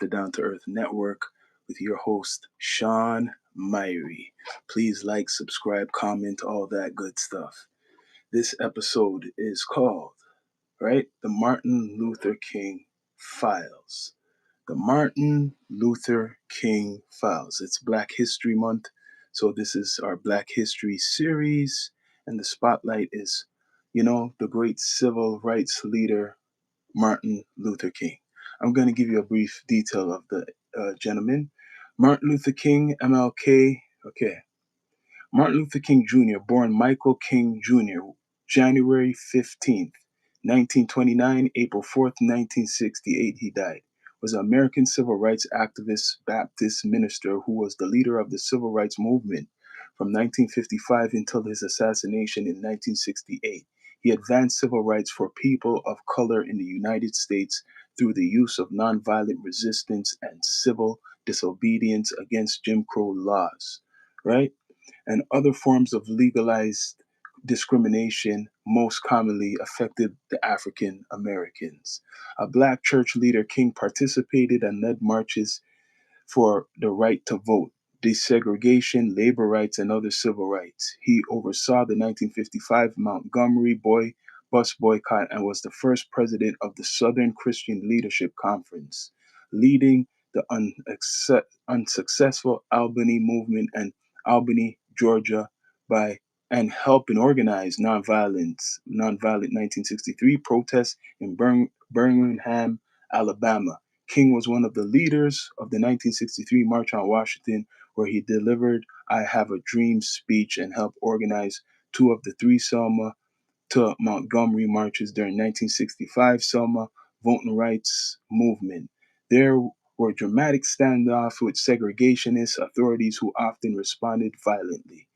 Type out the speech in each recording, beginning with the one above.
the Down to Earth Network with your host, Sean Myrie. Please like, subscribe, comment, all that good stuff. This episode is called, right, The Martin Luther King Files. The Martin Luther King Files. It's Black History Month, so this is our Black History series, and the spotlight is, the great civil rights leader, Martin Luther King. I'm going to give you a brief detail of the gentleman. Martin Luther King, MLK. Okay. Martin Luther King Jr., born Michael King Jr., January 15th, 1929, April 4th, 1968, he died, was an American civil rights activist, Baptist minister who was the leader of the civil rights movement from 1955 until his assassination in 1968. He advanced civil rights for people of color in the United States through the use of nonviolent resistance and civil disobedience against Jim Crow laws, right? And other forms of legalized discrimination most commonly affected the African Americans. A Black church leader, King participated and led marches for the right to vote, desegregation, labor rights, and other civil rights. He oversaw the 1955 Montgomery bus boycott and was the first president of the Southern Christian Leadership Conference, leading the unsuccessful Albany movement and Albany, Georgia, by and helping organize nonviolent 1963 protests in Birmingham, Alabama. King was one of the leaders of the 1963 March on Washington, where he delivered I Have a Dream speech and helped organize two of the three Selma to Montgomery marches during 1965 Selma voting rights movement. There were dramatic standoffs with segregationist authorities who often responded violently.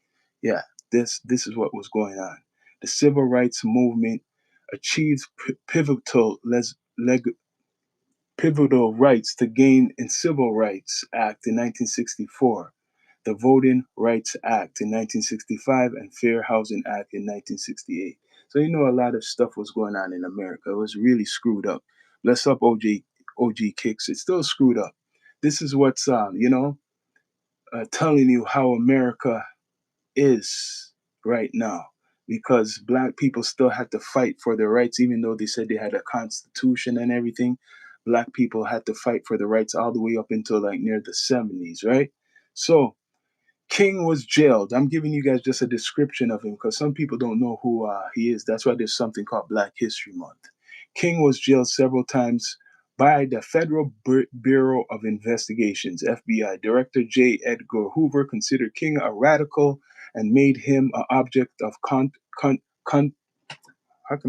Yeah, this is what was going on. The civil rights movement achieved pivotal rights to gain in Civil Rights Act in 1964, the Voting Rights Act in 1965, and Fair Housing Act in 1968. So a lot of stuff was going on in America. It was really screwed up. Bless up OG Kicks. It's still screwed up. This is what's telling you how America is right now, because Black people still had to fight for their rights, even though they said they had a constitution and everything. Black people had to fight for the rights all the way up until like near the 70s, right? So King was jailed. I'm giving you guys just a description of him because some people don't know who he is. That's why there's something called Black History Month. King was jailed several times by the Federal Bureau of Investigations, FBI. Director J. Edgar Hoover considered King a radical and made him an object of how come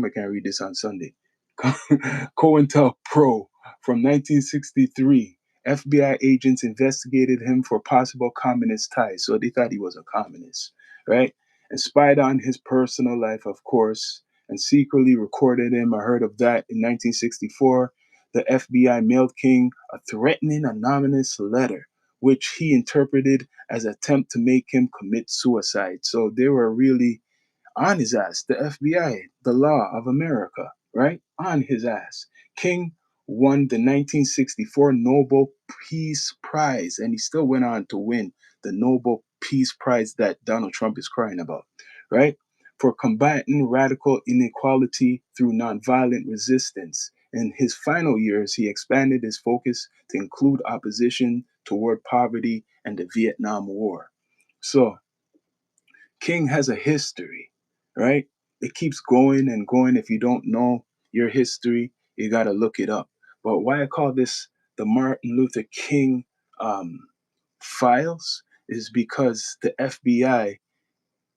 I can't read this on Sunday? COINTELPRO from 1963. FBI agents investigated him for possible communist ties, so they thought he was a communist, right? And spied on his personal life, of course, and secretly recorded him. I heard of that in 1964. The FBI mailed King a threatening anonymous letter, which he interpreted as an attempt to make him commit suicide. So they were really on his ass. The FBI, the law of America, right? On his ass. King won the 1964 Nobel Peace Prize, and he still went on to win the Nobel Peace Prize that Donald Trump is crying about, right? For combating radical inequality through nonviolent resistance. In his final years, he expanded his focus to include opposition toward poverty and the Vietnam War. So, King has a history, right? It keeps going and going. If you don't know your history, you got to look it up. But why I call this the Martin Luther King um, files is because the FBI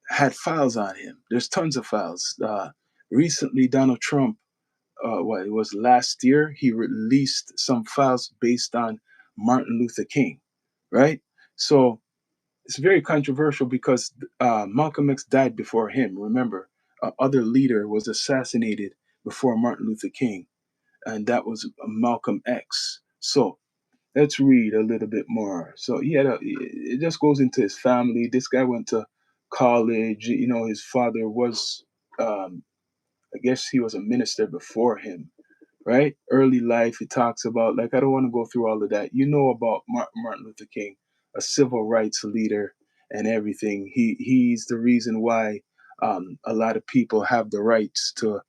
had files on him. There's tons of files. Recently, Donald Trump, it was last year, he released some files based on Martin Luther King, right? So it's very controversial because Malcolm X died before him. Remember, other leader was assassinated before Martin Luther King, and that was Malcolm X. So let's read a little bit more. So it just goes into his family. This guy went to college. His father was, I guess he was a minister before him, right? Early life, it talks about, like, I don't want to go through all of that. You know about Martin Luther King, a civil rights leader and everything. He's the reason why a lot of people have the rights to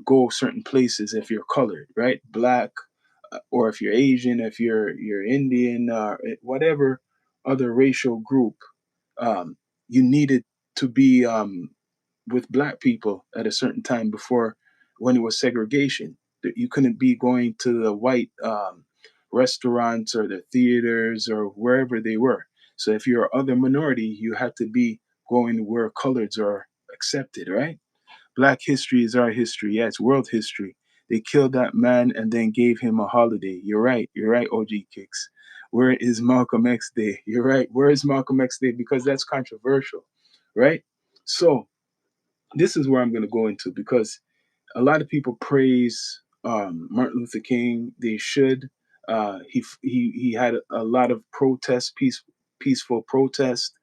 go certain places if you're colored, right? Black, or if you're Asian, if you're Indian, whatever other racial group, um, you needed to be with black people at a certain time before, when it was segregation. That you couldn't be going to the white restaurants or the theaters or wherever they were. So if you're other minority, you had to be going where coloreds are accepted, right? Black history is our history. Yeah, it's world history. They killed that man and then gave him a holiday. You're right. You're right, OG Kicks. Where is Malcolm X Day? You're right. Where is Malcolm X Day? Because that's controversial, right? So this is where I'm going to go into, because a lot of people praise Martin Luther King. They should. He had a lot of protest, peaceful protest.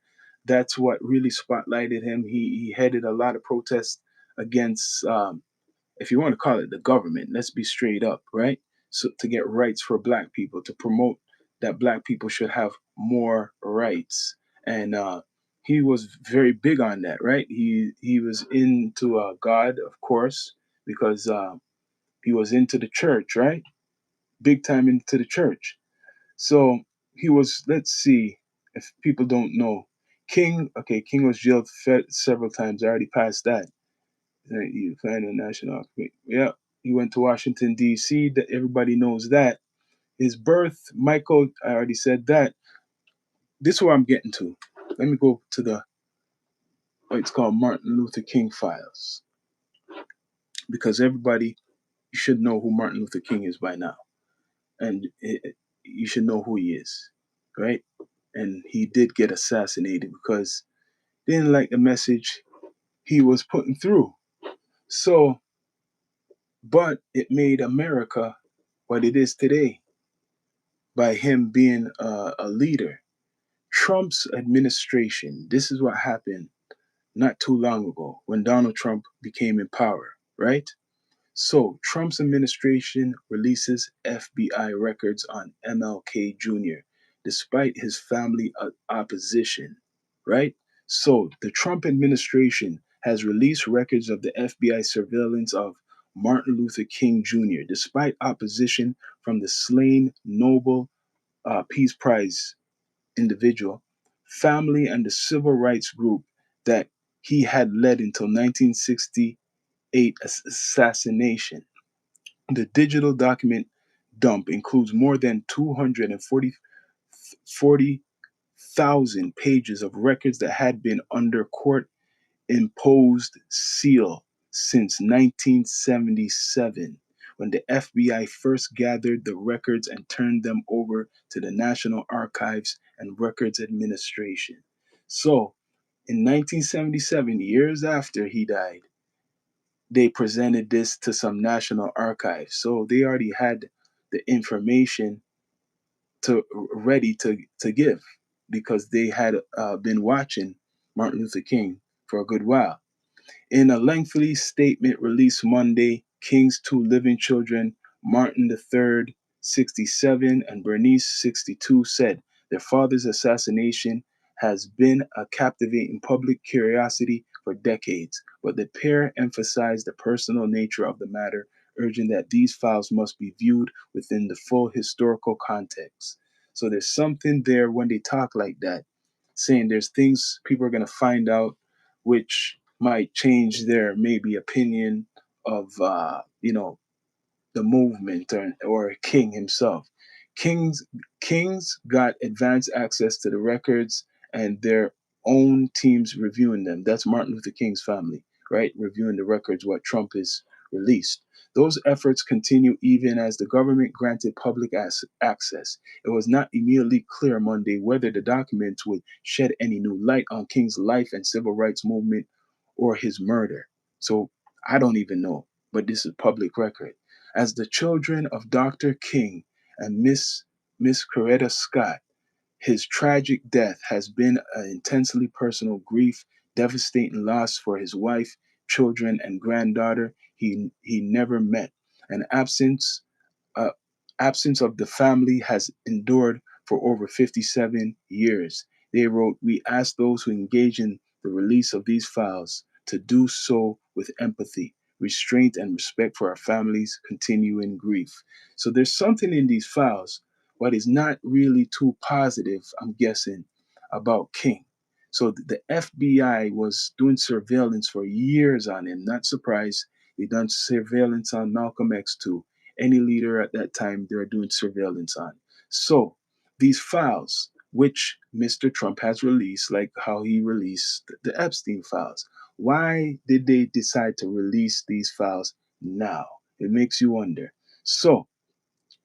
That's what really spotlighted him. He headed a lot of protests against, if you want to call it the government. Let's be straight up, right? So to get rights for Black people, to promote that Black people should have more rights, and he was very big on that, right? He was into God, of course, because he was into the church, right? Big time into the church. So he was. Let's see if people don't know. King, okay, King was jailed several times. I already passed that. You find a national. Yeah, he went to Washington D.C. That everybody knows that. His birth, Michael. I already said that. This is where I'm getting to. Let me go to the. It's called Martin Luther King Files, because everybody should know who Martin Luther King is by now, and you should know who he is, right? And he did get assassinated because they didn't like the message he was putting through. So, but it made America what it is today by him being a leader. Trump's administration, this is what happened not too long ago when Donald Trump became in power, right? So, Trump's administration releases FBI records on MLK Jr., despite his family opposition, right? So, the Trump administration has released records of the FBI surveillance of Martin Luther King Jr., despite opposition from the slain Nobel Peace Prize individual, family, and the civil rights group that he had led until 1968 assassination. The digital document dump includes more than 240,000 pages of records that had been under court imposed seal since 1977, when the FBI first gathered the records and turned them over to the National Archives and Records Administration. So, in 1977, years after he died, they presented this to some national archives. So they already had the information to ready to give, because they had been watching Martin Luther King for a good while. In a lengthy statement released Monday, King's two living children, Martin III, 67, and Bernice, 62, said their father's assassination has been a captivating public curiosity for decades, but the pair emphasized the personal nature of the matter, urging that these files must be viewed within the full historical context. So there's something there when they talk like that, saying there's things people are going to find out which might change their maybe opinion of the movement, or King himself. Kings Kings got advanced access to the records and their own teams reviewing them. That's Martin Luther King's family, right? Reviewing the records, what Trump has released. Those efforts continue even as the government granted public access. It was not immediately clear Monday whether the documents would shed any new light on King's life and civil rights movement or his murder. So I don't even know, but this is public record. As the children of Dr. King and Miss Coretta Scott, his tragic death has been an intensely personal grief, devastating loss for his wife, children, and granddaughter he never met. and uh, absence of the family has endured for over 57 years. They wrote, "We ask those who engage in the release of these files to do so with empathy, restraint, and respect for our families' continuing grief." So there's something in these files, but it's not really too positive, I'm guessing, about King. So the FBI was doing surveillance for years on him. Not surprised. They done surveillance on Malcolm X too. Any leader at that time they're doing surveillance on. So these files, which Mr. Trump has released, like how he released the Epstein files, why did they decide to release these files now? It makes you wonder. So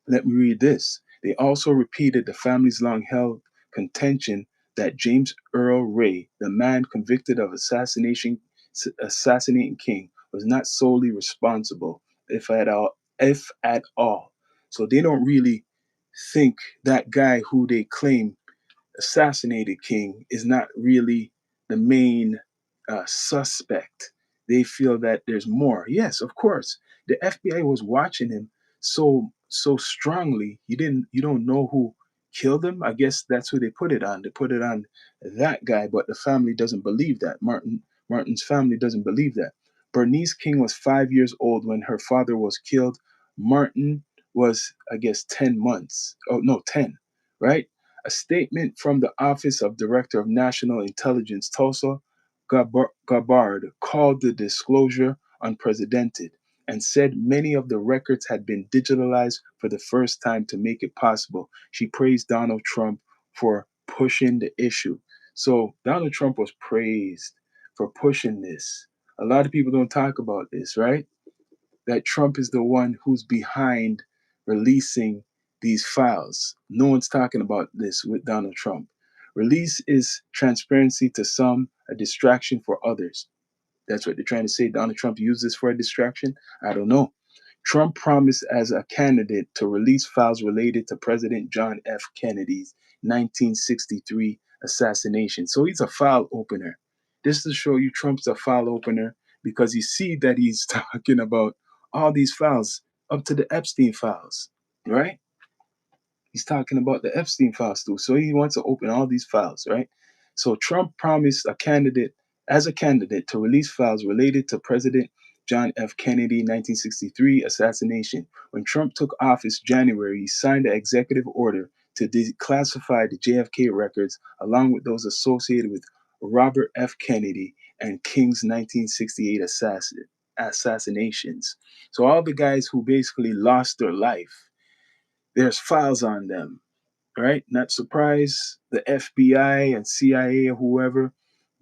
let me read this. They also repeated the family's long held contention that James Earl Ray, the man convicted of assassinating King, was not solely responsible, if at all. So they don't really think that guy who they claim assassinated King is not really the main suspect. They feel that there's more. Yes, of course, the FBI was watching him so strongly. You don't know who killed him. I guess that's who they put it on. They put it on that guy, but the family doesn't believe that. Martin's family doesn't believe that. Bernice King was 5 years old when her father was killed. Martin was, I guess, 10 months. Oh no, 10, right? A statement from the Office of Director of National Intelligence, Tulsa Gabbard, called the disclosure unprecedented and said many of the records had been digitalized for the first time to make it possible. She praised Donald Trump for pushing the issue. So Donald Trump was praised for pushing this. A lot of people don't talk about this, right? That Trump is the one who's behind releasing these files. No one's talking about this with Donald Trump. Release is transparency to some, a distraction for others. That's what they're trying to say. Donald Trump used this for a distraction. I don't know. Trump promised as a candidate to release files related to President John F. Kennedy's 1963 assassination. So he's a file opener. This to show you Trump's a file opener because you see that he's talking about all these files up to the Epstein files, right? He's talking about the Epstein files too. So he wants to open all these files, right? So Trump promised a candidate, to release files related to President John F. Kennedy 1963 assassination. When Trump took office January, he signed an executive order to declassify the JFK records along with those associated with Robert F. Kennedy and King's 1968 assassinations. So all the guys who basically lost their life, there's files on them, right? Not surprised the FBI and CIA or whoever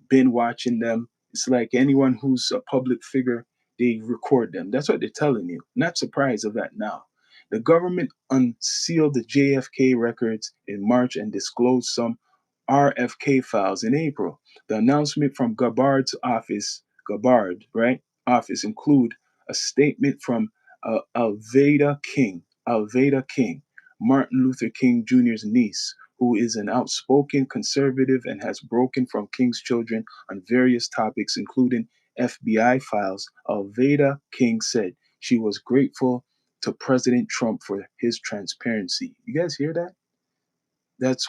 been watching them. It's like anyone who's a public figure, they record them. That's what they're telling you. Not surprised of that now. The government unsealed the JFK records in March and disclosed some RFK files in April. The announcement from Gabbard, right, office include a statement from Alveda King, Martin Luther King Jr.'s niece, who is an outspoken conservative and has broken from King's children on various topics, including FBI files. Alveda King said she was grateful to President Trump for his transparency. You guys hear that? That's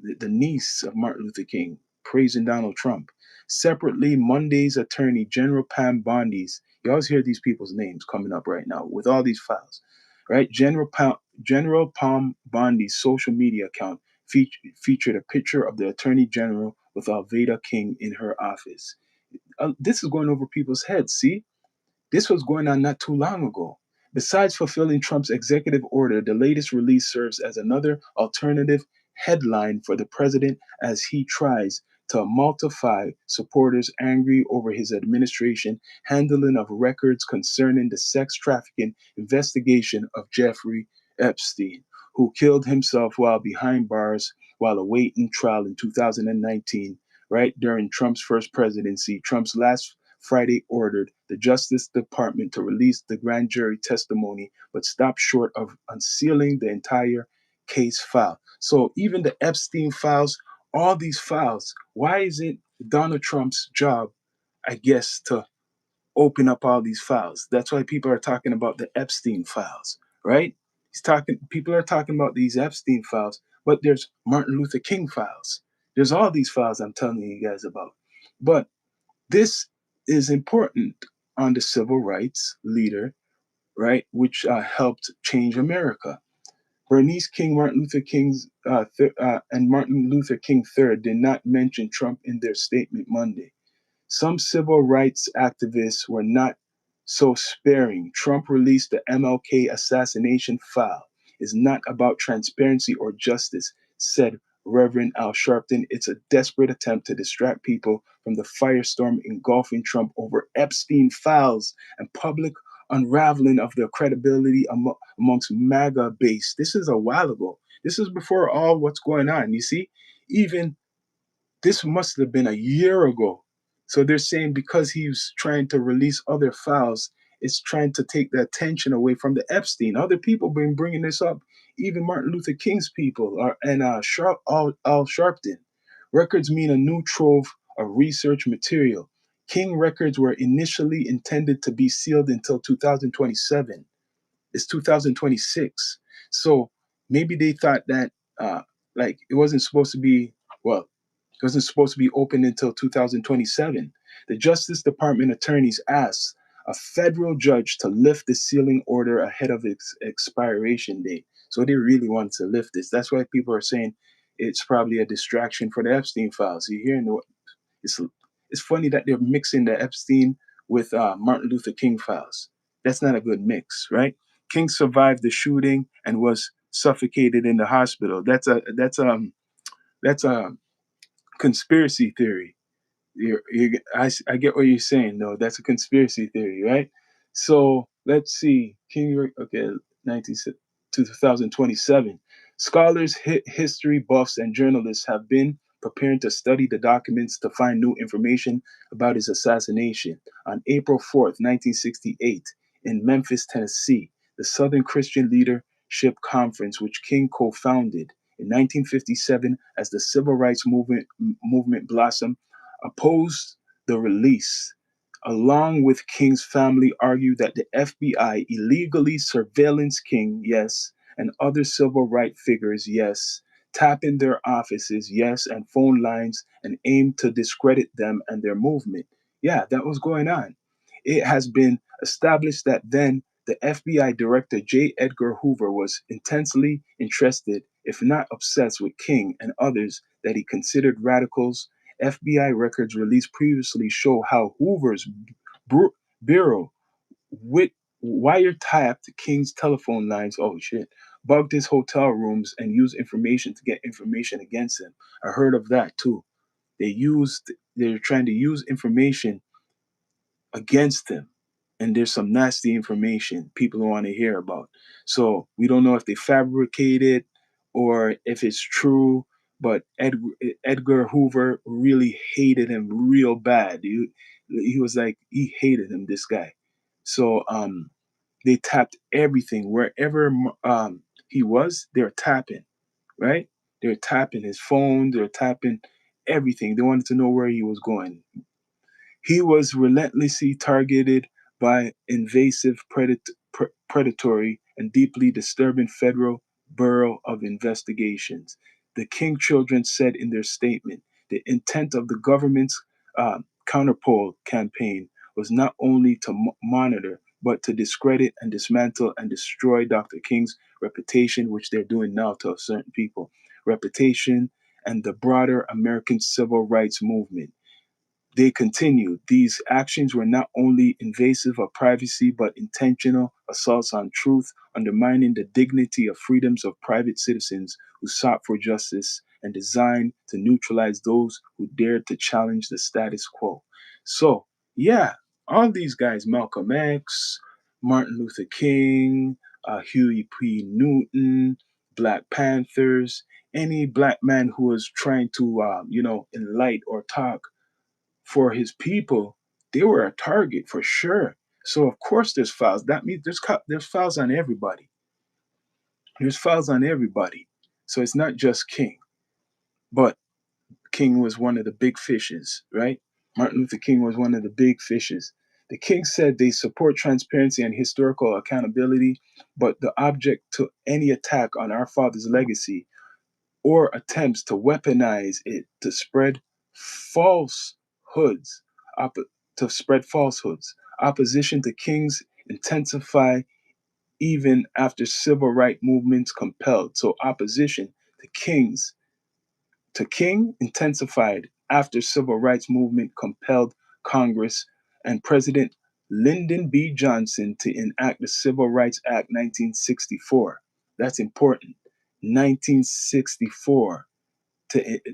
the niece of Martin Luther King praising Donald Trump. Separately, Monday's Attorney General Pam Bondi's, you always hear these people's names coming up right now with all these files, right? General Pam Bondi's social media account featured a picture of the Attorney General with Alveda King in her office. This is going over people's heads, see? This was going on not too long ago. Besides fulfilling Trump's executive order, the latest release serves as another alternative headline for the president as he tries to multiply supporters angry over his administration handling of records concerning the sex trafficking investigation of Jeffrey Epstein, who killed himself while behind bars while awaiting trial in 2019, right during Trump's first presidency. Trump's last Friday ordered the Justice Department to release the grand jury testimony, but stopped short of unsealing the entire case file. So even the Epstein files, all these files, why is it Donald Trump's job, I guess, to open up all these files. That's why people are talking about the Epstein files, right? People are talking about these Epstein files, but there's Martin Luther King files. There's all these files I'm telling you guys about. But this is important on the civil rights leader, right, which helped change America. Bernice King, and Martin Luther King III did not mention Trump in their statement Monday. Some civil rights activists were not so sparing. Trump released the MLK assassination file. Is not about transparency or justice, said Reverend Al Sharpton. It's a desperate attempt to distract people from the firestorm engulfing Trump over Epstein files and public unraveling of their credibility amongst MAGA base. This is a while ago. This is before all what's going on. You see, even this must have been a year ago. So they're saying because he's trying to release other files, it's trying to take the attention away from the Epstein. Other people been bringing this up, even Martin Luther King's people and Al Sharpton. Records mean a new trove of research material. King records were initially intended to be sealed until 2027. It's 2026. So maybe they thought that like it wasn't supposed to be, well, it wasn't supposed to be open until 2027. The Justice Department attorneys asked a federal judge to lift the sealing order ahead of its expiration date. So they really wanted to lift this. That's why people are saying it's probably a distraction for the Epstein files. You hear it's it's funny that they're mixing the Epstein with Martin Luther King files. That's not a good mix, right? King survived the shooting and was suffocated in the hospital. That's a conspiracy theory. I get what you're saying, though. That's a conspiracy theory, right? So let's see. Okay, 19, 2027. Scholars, history buffs, and journalists have been preparing to study the documents to find new information about his assassination. On April 4th, 1968, in Memphis, Tennessee, the Southern Christian Leadership Conference, which King co founded in 1957 as the Civil Rights movement blossomed, opposed the release. Along with King's family, argued that the FBI illegally surveillance King, yes, and other civil rights figures, yes, tap in their offices, yes, and phone lines, and aim to discredit them and their movement. Yeah, that was going on. It has been established that then the FBI Director J. Edgar Hoover was intensely interested, if not obsessed, with King and others that he considered radicals. FBI records released previously show how Hoover's bureau with wiretapped King's telephone lines. Oh shit! Bugged his hotel rooms and used information to get information against him. I heard of that too. They're trying to use information against him. And there's some nasty information people don't want to hear about. So we don't know if they fabricated or if it's true. But Edgar Hoover really hated him real bad. He was like, he hated him, this guy. So they tapped everything. Wherever he was, they're tapping, right? They're tapping his phone, they're tapping everything. They wanted to know where he was going. He was relentlessly targeted by invasive, predatory, and deeply disturbing Federal Bureau of Investigations. The King children said in their statement the intent of the government's counterpole campaign was not only to monitor, but to discredit and dismantle and destroy Dr. King's reputation, which they're doing now to certain people, reputation, and the broader American civil rights movement. They continued, these actions were not only invasive of privacy, but intentional assaults on truth, undermining the dignity of freedoms of private citizens who sought for justice and designed to neutralize those who dared to challenge the status quo. So, yeah, all these guys, Malcolm X, Martin Luther King, Huey P. Newton, Black Panthers, any black man who was trying to, enlighten or talk for his people, they were a target for sure. So of course there's files. That means there's files on everybody. There's files on everybody. So it's not just King, but King was one of the big fishes, right? Martin Luther King was one of the big fishes. The king said they support transparency and historical accountability, but the object to any attack on our father's legacy or attempts to weaponize it falsehoods, op- to spread falsehoods. Opposition to kings intensify even after civil rights movements compelled. So opposition to king intensified after civil rights movement compelled Congress and President Lyndon B. Johnson to enact the Civil Rights Act 1964. That's important. 1964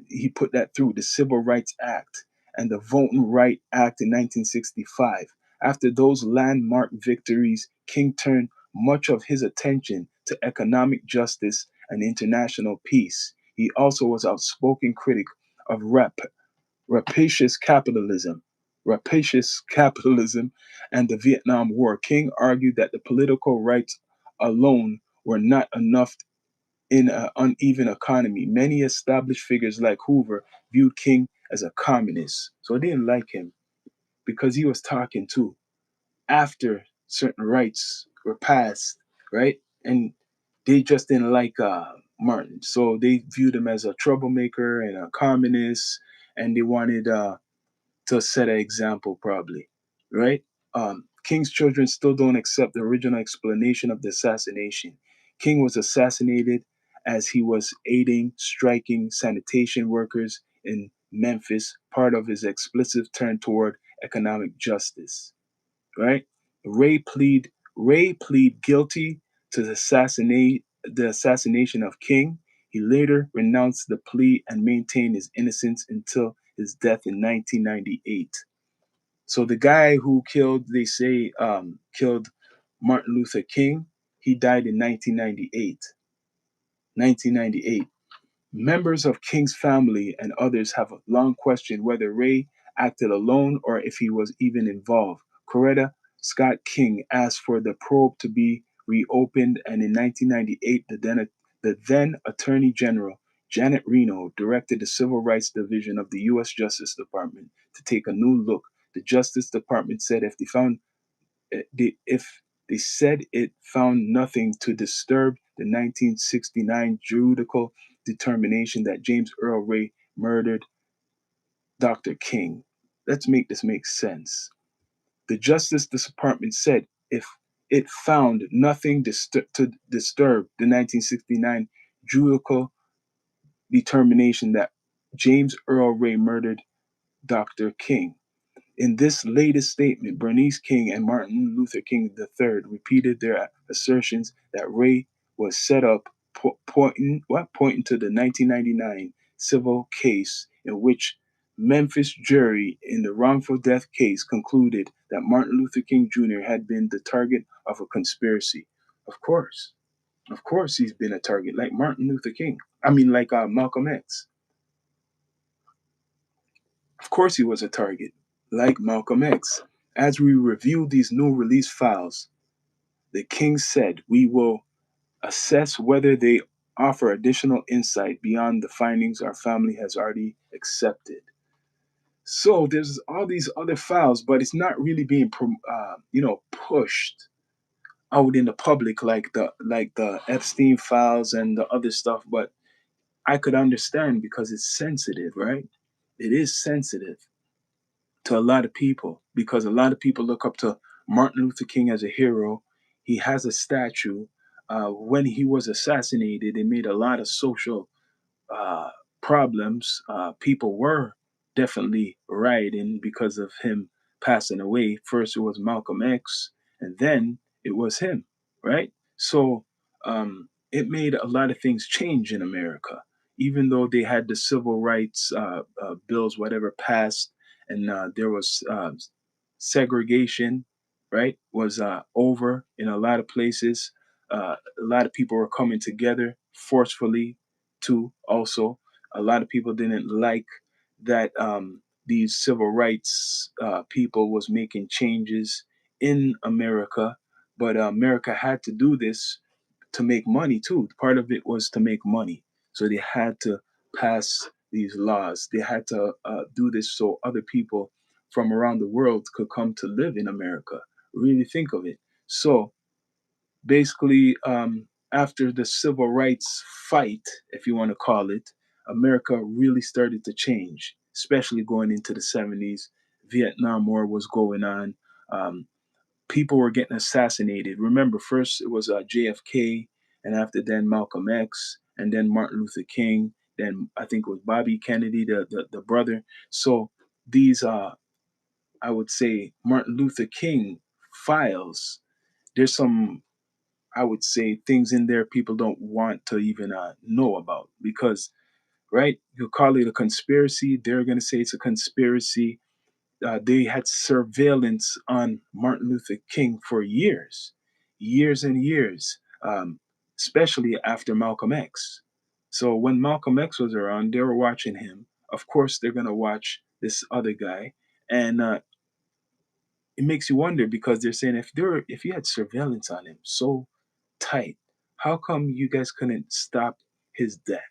he put that through the Civil Rights Act and the Voting Right Act in 1965. After those landmark victories, King turned much of his attention to economic justice and international peace. He also was outspoken critic of rapacious capitalism and the Vietnam War. King argued that the political rights alone were not enough in an uneven economy. Many established figures like Hoover viewed King as a communist, so they didn't like him because he was talking too after certain rights were passed, right? And they just didn't like Martin, so they viewed him as a troublemaker and a communist, and they wanted to set an example, probably, right? King's children still don't accept the original explanation of the assassination. King was assassinated as he was aiding striking sanitation workers in Memphis, part of his explicit turn toward economic justice, right? Ray plead guilty to the assassination of King. He later renounced the plea and maintained his innocence until his death in 1998. So the guy who killed, they say, killed Martin Luther King, he died in 1998. 1998. Members of King's family and others have long questioned whether Ray acted alone or if he was even involved. Coretta Scott King asked for the probe to be reopened, and in 1998, the then Attorney General Janet Reno directed the Civil Rights Division of the U.S. Justice Department to take a new look. The Justice Department said if they said it found nothing to disturb the 1969 judicial determination that James Earl Ray murdered Dr. King. Let's make this make sense. The Justice Department said if it found nothing to disturb the 1969 judicial determination that James Earl Ray murdered Dr. King. In this latest statement, Bernice King and Martin Luther King III repeated their assertions that Ray was set up, pointing to the 1999 civil case in which Memphis jury in the wrongful death case concluded that Martin Luther King Jr. had been the target of a conspiracy. Of course, he's been a target, like Martin Luther King. I mean, like Malcolm X. Of course, he was a target, like Malcolm X. As we review these new release files, the King said we will assess whether they offer additional insight beyond the findings our family has already accepted. So there's all these other files, but it's not really being, pushed out in the public like the Epstein files and the other stuff. But I could understand because it's sensitive, right? It is sensitive to a lot of people because a lot of people look up to Martin Luther King as a hero. He has a statue. When he was assassinated, it made a lot of social uh, problems. People were definitely rioting because of him passing away. First, it was Malcolm X, and then it was him, right? So it made a lot of things change in America, even though they had the civil rights bills, whatever passed, and there was segregation, right? Was over in a lot of places. A lot of people were coming together forcefully too. Also, a lot of people didn't like that these civil rights people was making changes in America, but America had to do this to make money too. Part of it was to make money, so they had to pass these laws. They had to do this so other people from around the world could come to live in America. Really think of it. So basically, after the civil rights fight, if you want to call it, America really started to change, especially going into the 70s. Vietnam War was going on. Um, People were getting assassinated. Remember, first it was JFK, and after then Malcolm X, and then Martin Luther King. Then I think it was Bobby Kennedy, the brother. So these, I would say, Martin Luther King files. There's some, I would say, things in there people don't want to even know about because, right? You call it a conspiracy. They're going to say it's a conspiracy. They had surveillance on Martin Luther King for years, years and years, especially after Malcolm X. So when Malcolm X was around, they were watching him. Of course, they're going to watch this other guy. And it makes you wonder because they're saying if you had surveillance on him so tight, how come you guys couldn't stop his death?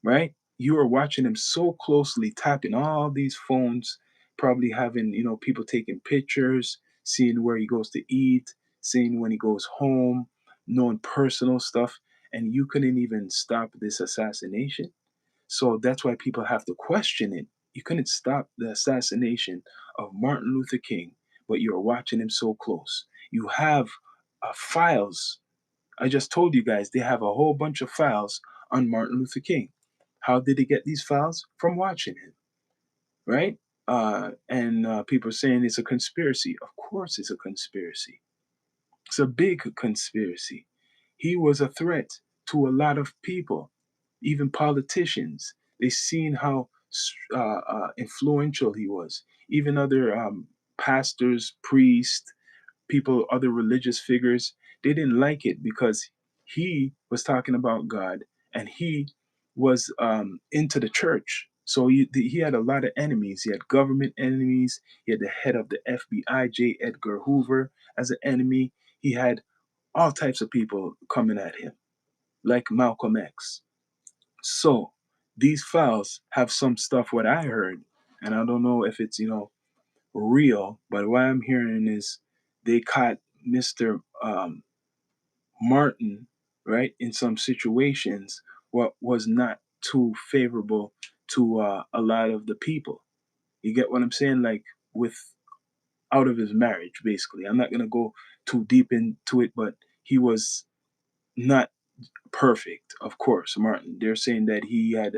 Right? You are watching him so closely, tapping all these phones, probably having, people taking pictures, seeing where he goes to eat, seeing when he goes home, knowing personal stuff, and you couldn't even stop this assassination. So that's why people have to question it. You couldn't stop the assassination of Martin Luther King, but you're watching him so close. You have files. I just told you guys they have a whole bunch of files on Martin Luther King. How did they get these files? From watching him, right? And people are saying it's a conspiracy. Of course, it's a conspiracy. It's a big conspiracy. He was a threat to a lot of people, even politicians. They seen how influential he was. Even other pastors, priests, people, other religious figures, they didn't like it because he was talking about God and he was into the church. So he had a lot of enemies. He had government enemies. He had the head of the FBI, J. Edgar Hoover, as an enemy. He had all types of people coming at him, like Malcolm X. So these files have some stuff what I heard, and I don't know if it's real, but what I'm hearing is they caught Mr. Martin, right, in some situations what was not too favorable to a lot of the people. You get what I'm saying? Like with out of his marriage, basically. I'm not gonna go too deep into it, but he was not perfect, of course, Martin. They're saying that he had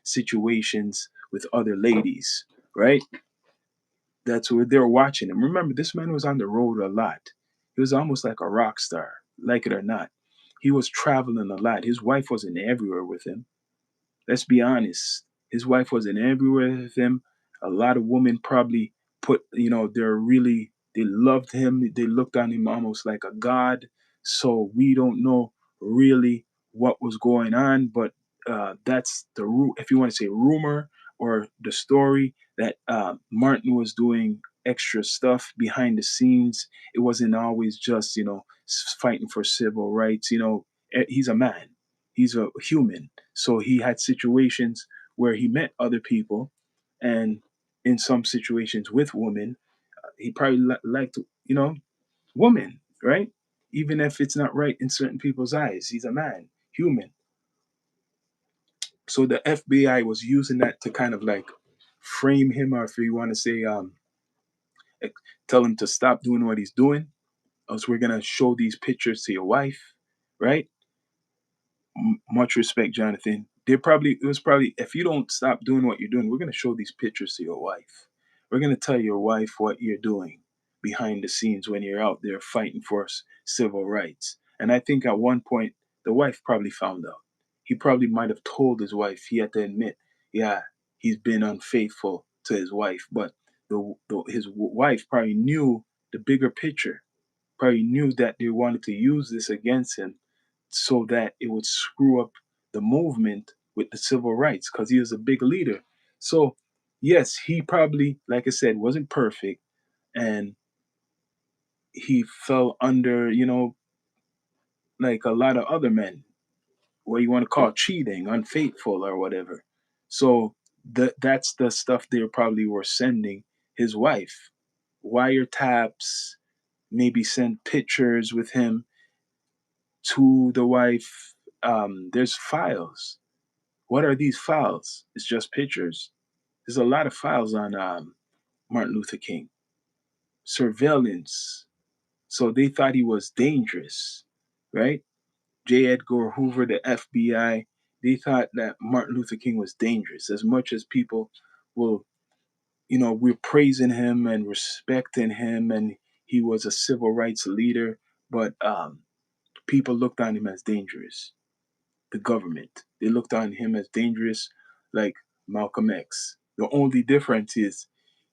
situations with other ladies, right? That's where they're watching him. Remember, this man was on the road a lot. He was almost like a rock star, like it or not. He was traveling a lot. His wife wasn't everywhere with him. Let's be honest. His wife wasn't everywhere with him. A lot of women probably they loved him. They looked on him almost like a god. So we don't know really what was going on, but that's if you want to say rumor or the story that Martin was doing extra stuff behind the scenes. It wasn't always just fighting for civil rights. He's a man. He's a human. So he had situations where he met other people, and in some situations with women, he probably liked, women, right? Even if it's not right in certain people's eyes, he's a man, human. So the FBI was using that to kind of like frame him, or if you want to say, like, tell him to stop doing what he's doing, else we're gonna show these pictures to your wife, right? Much respect, Jonathan. It was probably, if you don't stop doing what you're doing, we're gonna show these pictures to your wife. We're gonna tell your wife what you're doing behind the scenes when you're out there fighting for civil rights. And I think at one point the wife probably found out. He probably might have told his wife. He had to admit, yeah, he's been unfaithful to his wife. But his wife probably knew the bigger picture. Probably knew that they wanted to use this against him so that it would screw up the movement with the civil rights because he was a big leader. So, yes, he probably, like I said, wasn't perfect and he fell under, like a lot of other men, what you want to call cheating, unfaithful, or whatever. So, That's the stuff they probably were sending his wife. Wiretaps, maybe send pictures with him to the wife. There's files. What are these files? It's just pictures. There's a lot of files on Martin Luther King. Surveillance. So they thought he was dangerous, right? J. Edgar Hoover, the FBI, they thought that Martin Luther King was dangerous. As much as people will, we're praising him and respecting him, and he was a civil rights leader, but people looked on him as dangerous. The government, they looked on him as dangerous, like Malcolm X. The only difference is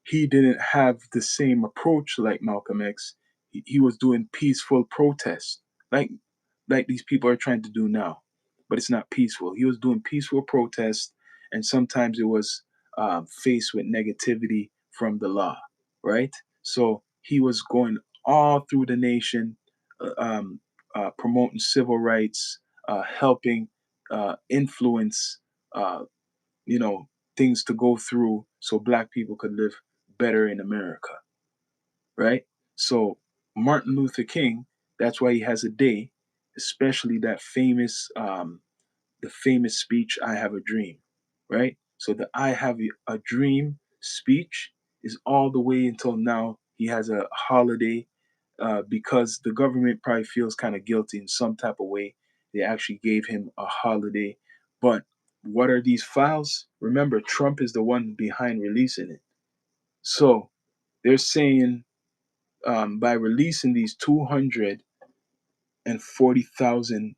he didn't have the same approach like Malcolm X. He was doing peaceful protests, like these people are trying to do now, but it's not peaceful. He was doing peaceful protests, and sometimes it was faced with negativity from the law, right? So he was going all through the nation, promoting civil rights, helping influence, uh, you know, things to go through so Black people could live better in America, right? So Martin Luther King, that's why he has a day, especially that the famous speech, "I Have a Dream," right? So the "I Have a Dream" speech is all the way until now. He has a holiday because the government probably feels kind of guilty in some type of way. They actually gave him a holiday. But what are these files? Remember, Trump is the one behind releasing it. So they're saying by releasing these 240,000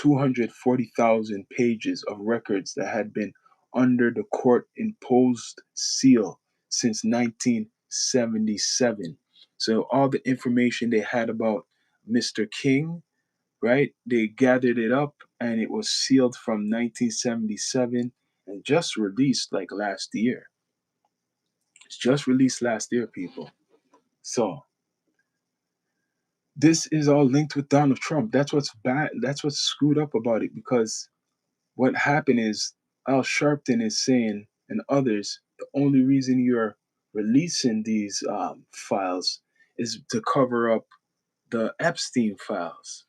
240,000 pages of records that had been under the court imposed seal since 1977. So all the information they had about Mr. King, right? They gathered it up and it was sealed from 1977 and just released like last year. It's just released last year, people. So this is all linked with Donald Trump. That's what's bad. That's what's screwed up about it because what happened is Al Sharpton is saying, and others, the only reason you're releasing these files is to cover up the Epstein files.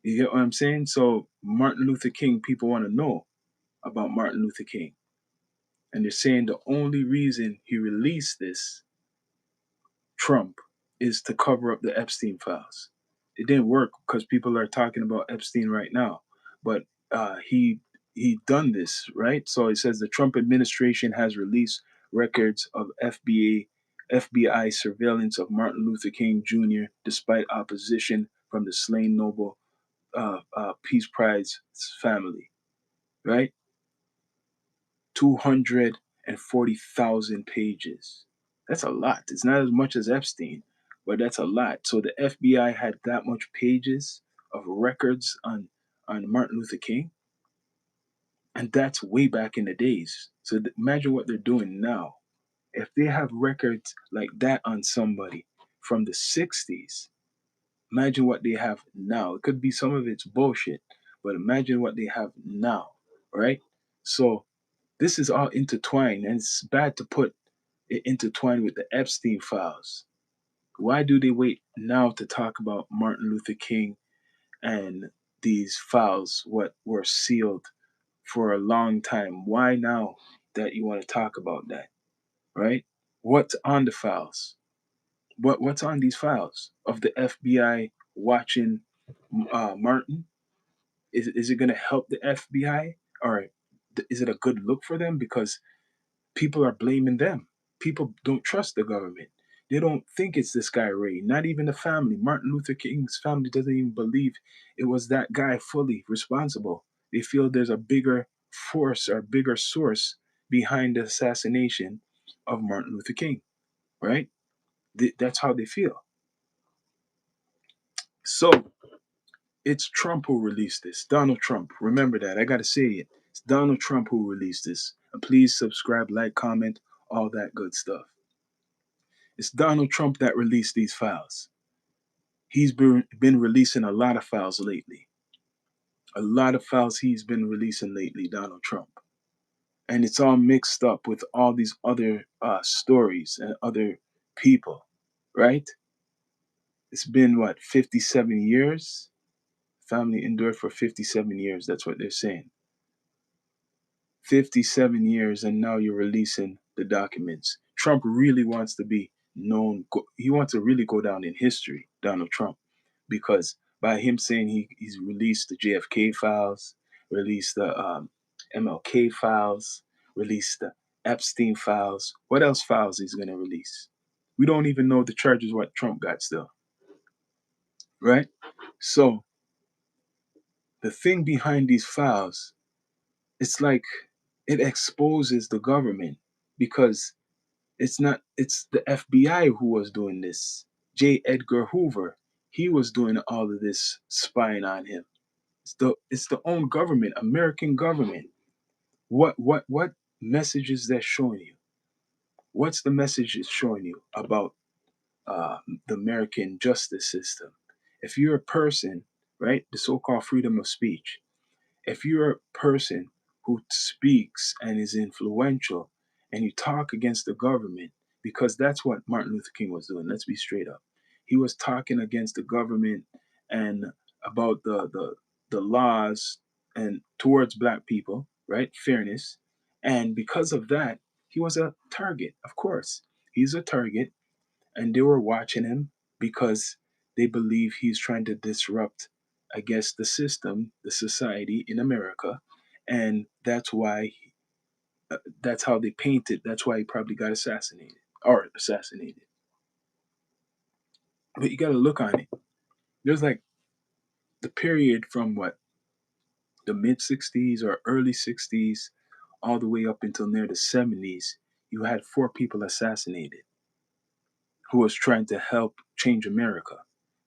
You get what I'm saying? So Martin Luther King, people want to know about Martin Luther King. And they're saying the only reason he released this, Trump, is to cover up the Epstein files. It didn't work because people are talking about Epstein right now. But he done this, right? So it says the Trump administration has released records of FBI surveillance of Martin Luther King Jr. despite opposition from the slain Nobel Peace Prize family, right? 240,000 pages. That's a lot. It's not as much as Epstein, but that's a lot. So the FBI had that much pages of records on Martin Luther King, and that's way back in the days. So imagine what they're doing now. If they have records like that on somebody from the 60s, imagine what they have now. It could be some of it's bullshit, but imagine what they have now, right? So this is all intertwined, and it's bad to put it intertwined with the Epstein files. Why do they wait now to talk about Martin Luther King and these files, what were sealed for a long time? Why now that you want to talk about that, right? What's on the files? What's on these files of the FBI watching Martin? Is it going to help the FBI, or is it a good look for them? Because people are blaming them. People don't trust the government. They don't think it's this guy Ray. Not even the family. Martin Luther King's family doesn't even believe it was that guy fully responsible. They feel there's a bigger force or bigger source behind the assassination of Martin Luther King, right? That's how they feel. So it's Trump who released this. Donald Trump. Remember that. I got to say it. It's Donald Trump who released this. And please subscribe, like, comment, all that good stuff. It's Donald Trump that released these files. He's been releasing a lot of files lately. A lot of files he's been releasing lately, Donald Trump. and it's all mixed up with all these other stories and other people, right? It's been what, 57 years? Family endured for 57 years. That's what they're saying. 57 years, and now you're releasing the documents. Trump really wants to be known. He wants to really go down in history, Donald Trump, because by him saying he's released the JFK files, released the MLK files, released the Epstein files. What else files he's going to release? We don't even know the charges what Trump got still, right? So the thing behind these files, it's like it exposes the government because it's the FBI who was doing this. J. Edgar Hoover, he was doing all of this spying on him. It's the own government, American government. What message is that showing you? What's the message it's showing you about uh, the American justice system? If you're a person, right, the so-called freedom of speech, if you're a person who speaks and is influential and you talk against the government, because that's what Martin Luther King was doing, let's be straight up. He was talking against the government and about the laws and towards black people, right? Fairness. And because of that, he was a target, of course. He's a target, and they were watching him because they believe he's trying to disrupt, I guess, the system, the society in America, and that's why that's how they paint it. That's why he probably got assassinated or assassinated. But you got to look on it. There's like the period from what, the mid '60s or early '60s all the way up until near the '70s. You had 4 people assassinated who was trying to help change America,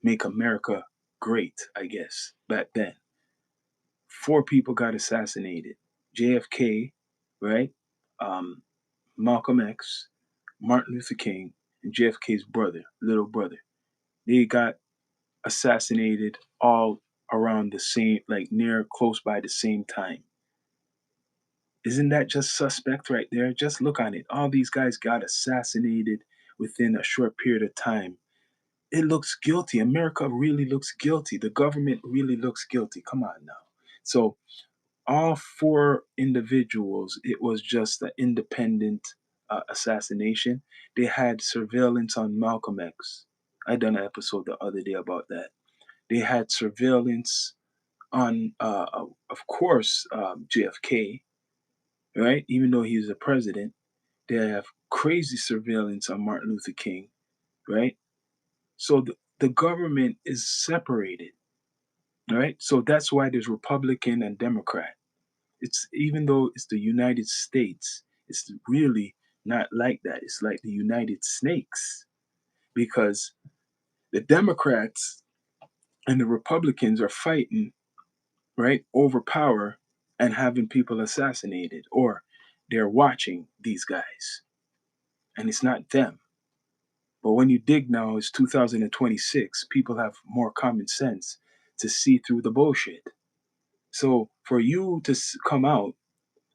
make America great, I guess, back then. 4 people got assassinated. JFK, right? Um, Malcolm X, Martin Luther King, and JFK's brother, little brother. They got assassinated all around the same, like near close by the same time. Isn't that just suspect right there? Just look on it. All these guys got assassinated within a short period of time. It looks guilty. America really looks guilty. The government really looks guilty. Come on now. So all 4 individuals, it was just an independent assassination. They had surveillance on Malcolm X. I done an episode the other day about that. They had surveillance on, of course, JFK, right? Even though he's a president, they have crazy surveillance on Martin Luther King, right? So the government is separated, right? So that's why there's Republican and Democrat. It's even though it's the United States, it's really not like that. It's like the United Snakes because the Democrats and the Republicans are fighting, right, over power and having people assassinated, or they're watching these guys, and it's not them. But when you dig now, it's 2026. People have more common sense to see through the bullshit. So for you to come out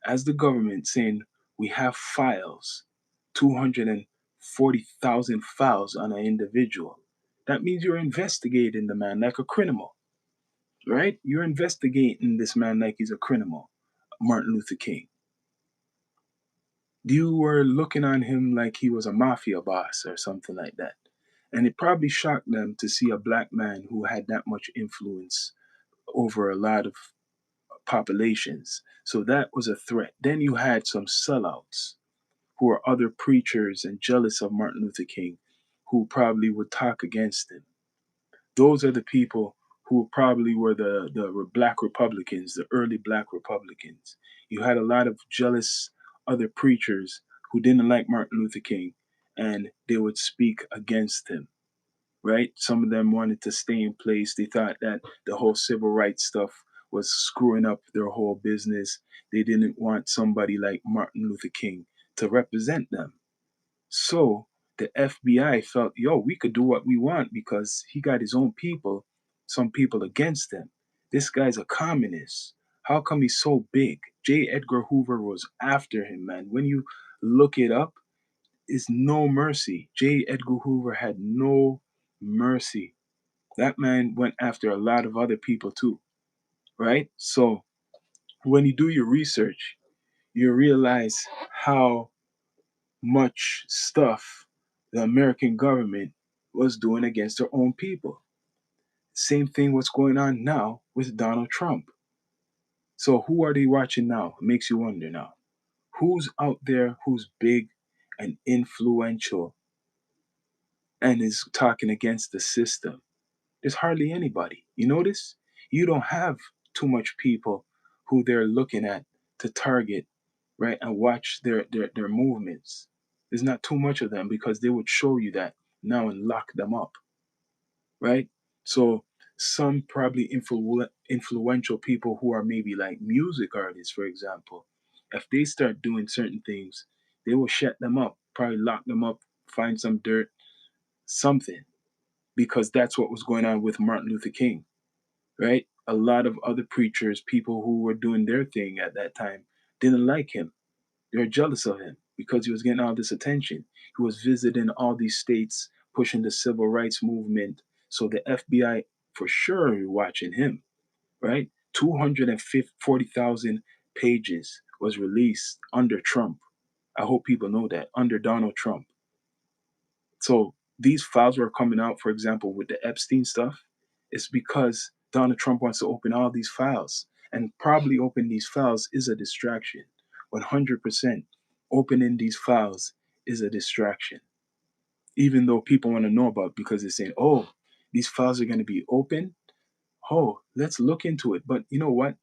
as the government saying we have files, 240,000 files on an individual, that means you're investigating the man like a criminal, right? You're investigating this man like he's a criminal, Martin Luther King. You were looking on him like he was a mafia boss or something like that. And it probably shocked them to see a black man who had that much influence over a lot of populations. So that was a threat. Then you had some sellouts who were other preachers and jealous of Martin Luther King who probably would talk against him. Those are the people who probably were the black Republicans, the early black Republicans. You had a lot of jealous other preachers who didn't like Martin Luther King and they would speak against him, right? Some of them wanted to stay in place. They thought that the whole civil rights stuff was screwing up their whole business. They didn't want somebody like Martin Luther King to represent them. So the FBI felt, yo, we could do what we want because he got his own people, some people against him. This guy's a communist. How come he's so big? J. Edgar Hoover was after him, man. When you look it up, is no mercy. J. Edgar Hoover had no mercy. That man went after a lot of other people too, right? So when you do your research, you realize how much stuff the American government was doing against their own people. Same thing what's going on now with Donald Trump. So who are they watching now? It makes you wonder now. Who's out there who's big and influential and is talking against the system? There's hardly anybody. You notice? You don't have too much people who they're looking at to target, right, and watch their movements. There's not too much of them because they would show you that now and lock them up, right? So some probably influential people who are maybe like music artists, for example, if they start doing certain things, they will shut them up, probably lock them up, find some dirt, something, because that's what was going on with Martin Luther King, right? A lot of other preachers, people who were doing their thing at that time, didn't like him. They were jealous of him because he was getting all this attention. He was visiting all these states, pushing the civil rights movement. So the FBI, for sure, were watching him, right? 240,000 pages was released under Trump. I hope people know that, under Donald Trump. So these files were coming out, for example, with the Epstein stuff. It's because Donald Trump wants to open all these files. And probably open these files is a distraction. 100% opening these files is a distraction. Even though people want to know about it because they're saying, oh, these files are going to be open. Oh, let's look into it. But you know what?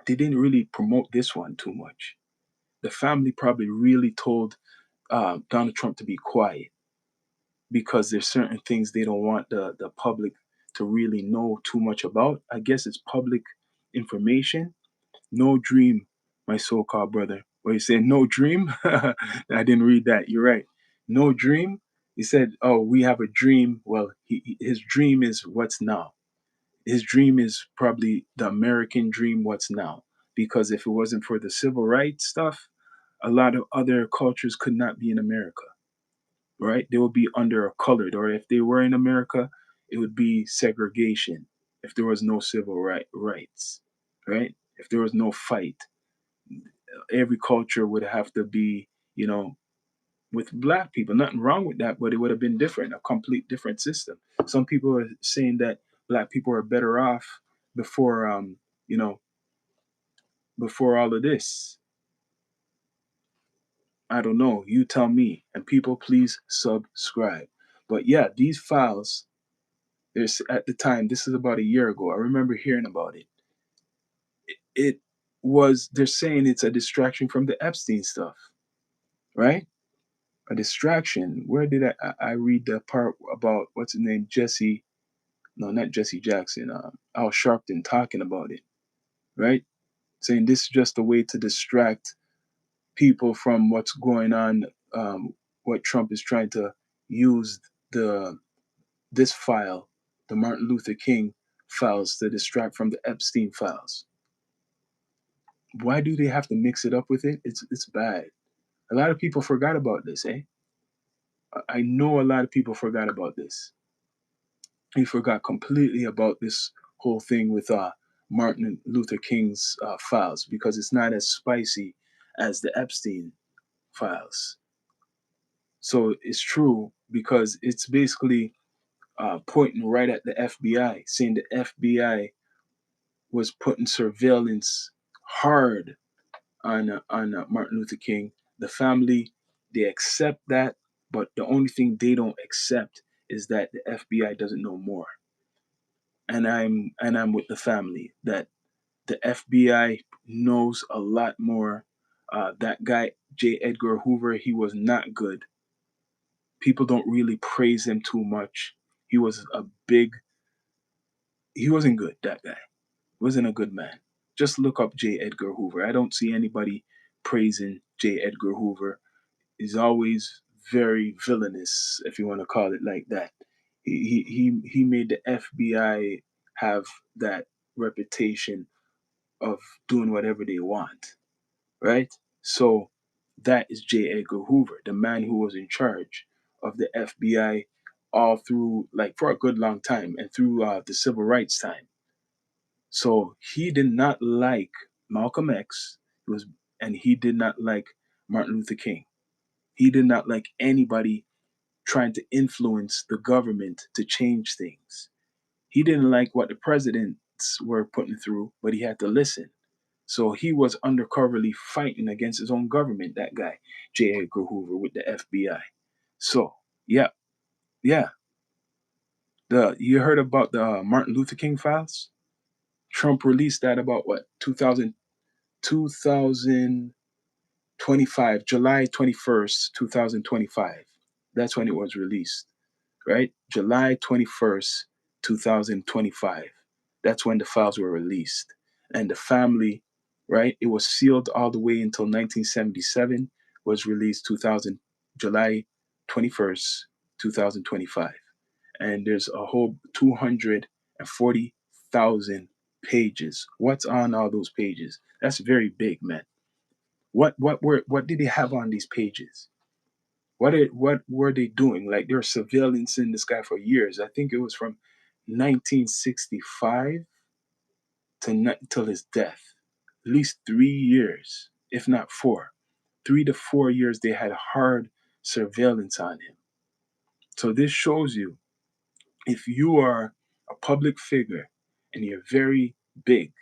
They didn't really promote this one too much. The family probably really told Donald Trump to be quiet because there's certain things they don't want the public to really know too much about. I guess it's public information. No dream, my so-called brother. Well, you said no dream. I didn't read that. You're right. No dream. He said, "Oh, we have a dream." Well, his dream is what's now. His dream is probably the American dream. What's now? Because if it wasn't for the civil rights stuff, a lot of other cultures could not be in America, right? They would be under a colored, or if they were in America, it would be segregation. If there was no rights, right? If there was no fight, every culture would have to be, with black people. Nothing wrong with that, but it would have been different, a complete different system. Some people are saying that black people are better off before, you know, before all of this. I don't know. You tell me. And people, please subscribe. But yeah, these files, there's at the time, this is about a year ago. I remember hearing about it. It was, they're saying it's a distraction from the Epstein stuff, right? A distraction. Where did I read the part about what's his name? Jesse, no, not Jesse Jackson, Al Sharpton talking about it, right? Saying this is just a way to distract people from what's going on, what Trump is trying to use the this file, the Martin Luther King files, to distract from the Epstein files. Why do they have to mix it up with it? It's bad. A lot of people forgot about this, eh? I know a lot of people forgot about this. He forgot completely about this whole thing with Martin Luther King's files because it's not as spicy as the Epstein files. So it's true because it's basically pointing right at the FBI, saying the FBI was putting surveillance hard on Martin Luther King. The family, they accept that, but the only thing they don't accept is that the FBI doesn't know more. And I'm with the family that the FBI knows a lot more. That guy J. Edgar Hoover, he was not good. People don't really praise him too much. He was a big. He wasn't good. That guy wasn't a good man. Just look up J. Edgar Hoover. I don't see anybody praising J. Edgar Hoover. He's always very villainous, if you want to call it like that. He made the FBI have that reputation of doing whatever they want, right? So that is J. Edgar Hoover, the man who was in charge of the FBI all through, like, for a good long time, and through the civil rights time. So he did not like Malcolm X. He was, and he did not like Martin Luther King. He did not like anybody trying to influence the government to change things. He didn't like what the presidents were putting through, but he had to listen. So he was undercoverly fighting against his own government, that guy, J. Edgar Hoover with the FBI. So, yeah, yeah. You heard about the Martin Luther King files? Trump released that about what, 2025, July 21st, 2025. That's when it was released, right? July 21st, 2025. That's when the files were released. And the family, right? It was sealed all the way until 1977, was released 2000, July 21st, 2025. And there's a whole 240,000 pages. What's on all those pages? That's very big, man. What did they have on these pages? What were they doing? Like, they were surveillance in this guy for years. I think it was from 1965 till his death. At least 3 years, if not four. 3 to 4 years they had hard surveillance on him. So this shows you, if you are a public figure and you're very big,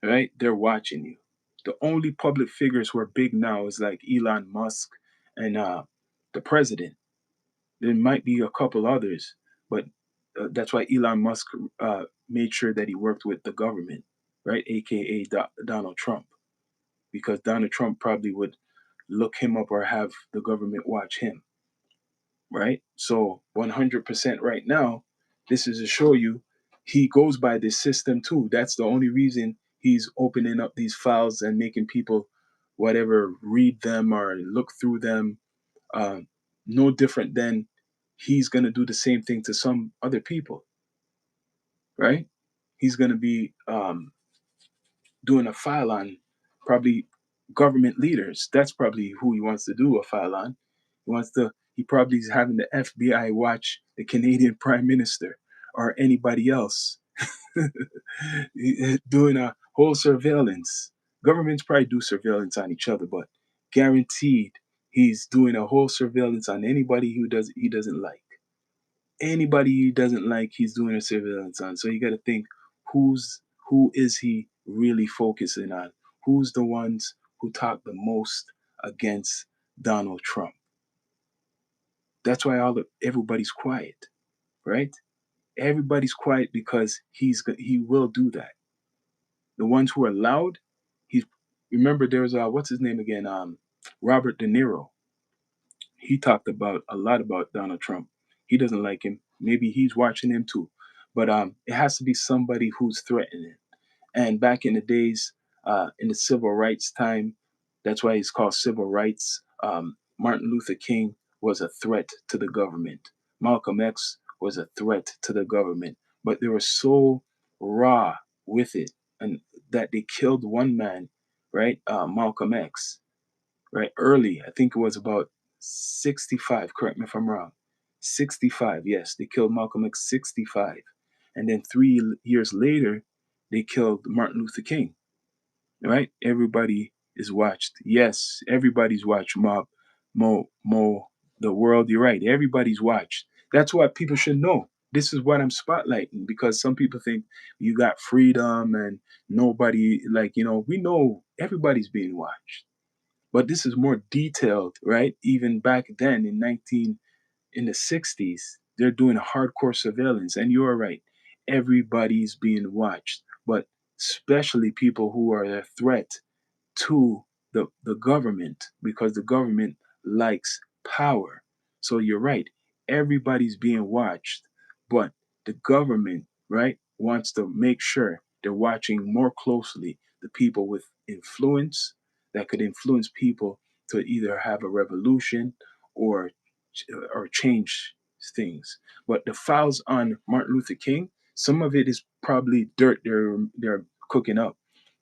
right? They're watching you. The only public figures who are big now is like Elon Musk and the president. There might be a couple others, but that's why Elon Musk made sure that he worked with the government, right? AKA Donald Trump, because Donald Trump probably would look him up or have the government watch him, right? So 100% right now, this is to show you he goes by this system too. That's the only reason he's opening up these files and making people, whatever, read them or look through them. uh, no different than he's going to do the same thing to some other people, right? He's going to be doing a file on probably government leaders. That's probably who he wants to do a file on. He probably is having the FBI watch the Canadian Prime Minister or anybody else, doing a whole surveillance. Governments probably do surveillance on each other, but guaranteed he's doing a whole surveillance on anybody he doesn't like. Anybody he doesn't like, he's doing a surveillance on. So you got to think, who is he really focusing on? Who's the ones who talk the most against Donald Trump? That's why everybody's quiet, right? Everybody's quiet because he will do that. The ones who are loud, he's remember there's what's his name again? Robert De Niro. He talked about a lot about Donald Trump. He doesn't like him. Maybe he's watching him too. But it has to be somebody who's threatening. And back in the days, in the civil rights time, that's why it's called civil rights. Martin Luther King was a threat to the government. Malcolm X was a threat to the government. But they were so raw with it, and that they killed one man, right? Malcolm X, right? Early, I think it was about 65. Correct me if I'm wrong. 65, yes, they killed Malcolm X 65. And then 3 years later, they killed Martin Luther King, right? Everybody is watched. Yes, everybody's watched Mob, Mo, the world. You're right. Everybody's watched. That's what people should know. This is what I'm spotlighting, because some people think you got freedom and nobody, like, we know everybody's being watched. But this is more detailed, right? Even back then in the 60s, they're doing hardcore surveillance. And you're right, everybody's being watched, but especially people who are a threat to the government, because the government likes power. So you're right, everybody's being watched, but the government, right, wants to make sure they're watching more closely the people with influence that could influence people to either have a revolution or change things. But the files on Martin Luther King, some of it is probably dirt they're cooking up.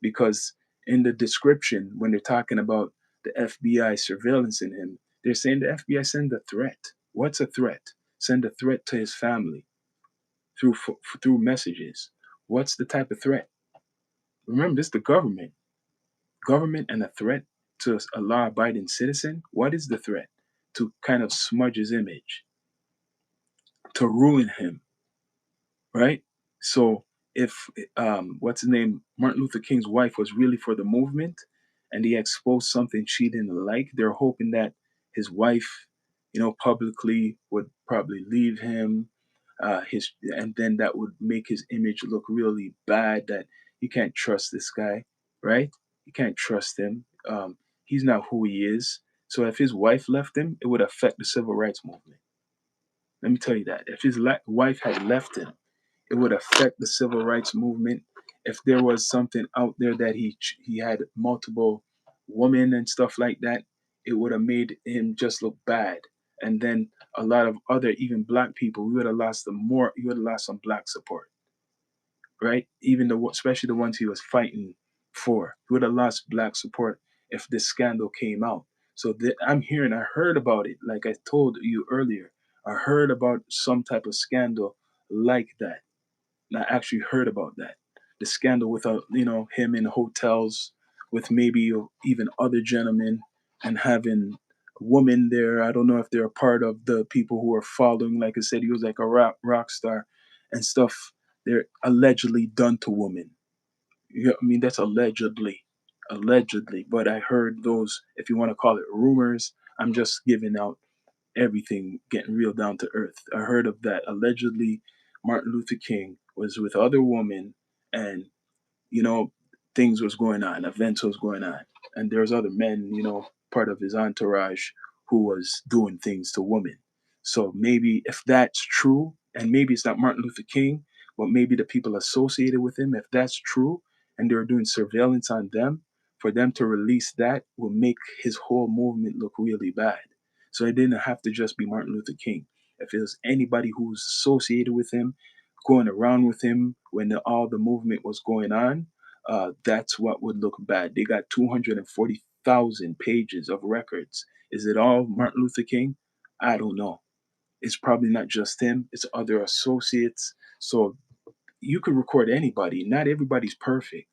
because in the description, when they're talking about the FBI surveillance in him, they're saying the FBI send a threat. What's a threat? Send a threat to his family through through messages. What's the type of threat? Remember, this is the government. Government and a threat to a law-abiding citizen. What is the threat? To kind of smudge his image, to ruin him, right? So if what's his name, Martin Luther King's wife was really for the movement, and he exposed something she didn't like, they're hoping that his wife, publicly would probably leave him, and then that would make his image look really bad. That you can't trust this guy, right? You can't trust him. He's not who he is. So if his wife left him, it would affect the civil rights movement. Let me tell you that. If his wife had left him, it would affect the civil rights movement. If there was something out there that he had multiple women and stuff like that, it would have made him just look bad. And then a lot of other even black people, we would have lost them more. You would have lost some black support, right? Even especially the ones he was fighting for, he would have lost black support if this scandal came out. So I heard about it, like I told you earlier. I heard about some type of scandal like that. I actually heard about that. The scandal with him in hotels with maybe even other gentlemen, and having a woman there. I don't know if they're a part of the people who are following. Like I said, he was like a rock star and stuff. They're allegedly done to women. I mean, that's allegedly. But I heard those, if you want to call it rumors. I'm just giving out everything, getting real down to earth. I heard of that. Allegedly, Martin Luther King was with other women, and you know, things was going on, events was going on, and there's other men, part of his entourage who was doing things to women. So maybe if that's true, and maybe it's not Martin Luther King, but maybe the people associated with him, if that's true, and they're doing surveillance on them, for them to release that will make his whole movement look really bad. So it didn't have to just be Martin Luther King. If it was anybody who's associated with him, going around with him when all the movement was going on, that's what would look bad. They got 240,000 pages of records. Is it all Martin Luther King? I don't know. It's probably not just him, it's other associates. So you could record anybody. Not everybody's perfect.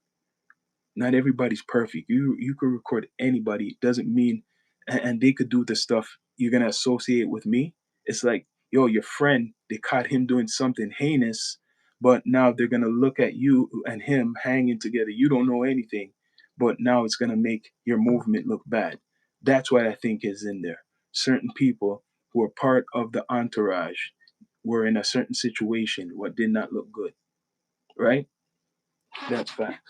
Not everybody's perfect. You could record anybody. Doesn't mean, and they could do the stuff you're gonna associate with me. It's like, yo, your friend, they caught him doing something heinous, but now they're gonna look at you and him hanging together. You don't know anything, but now it's gonna make your movement look bad. That's what I think is in there. Certain people who are part of the entourage were in a certain situation what did not look good. Right? That's fact.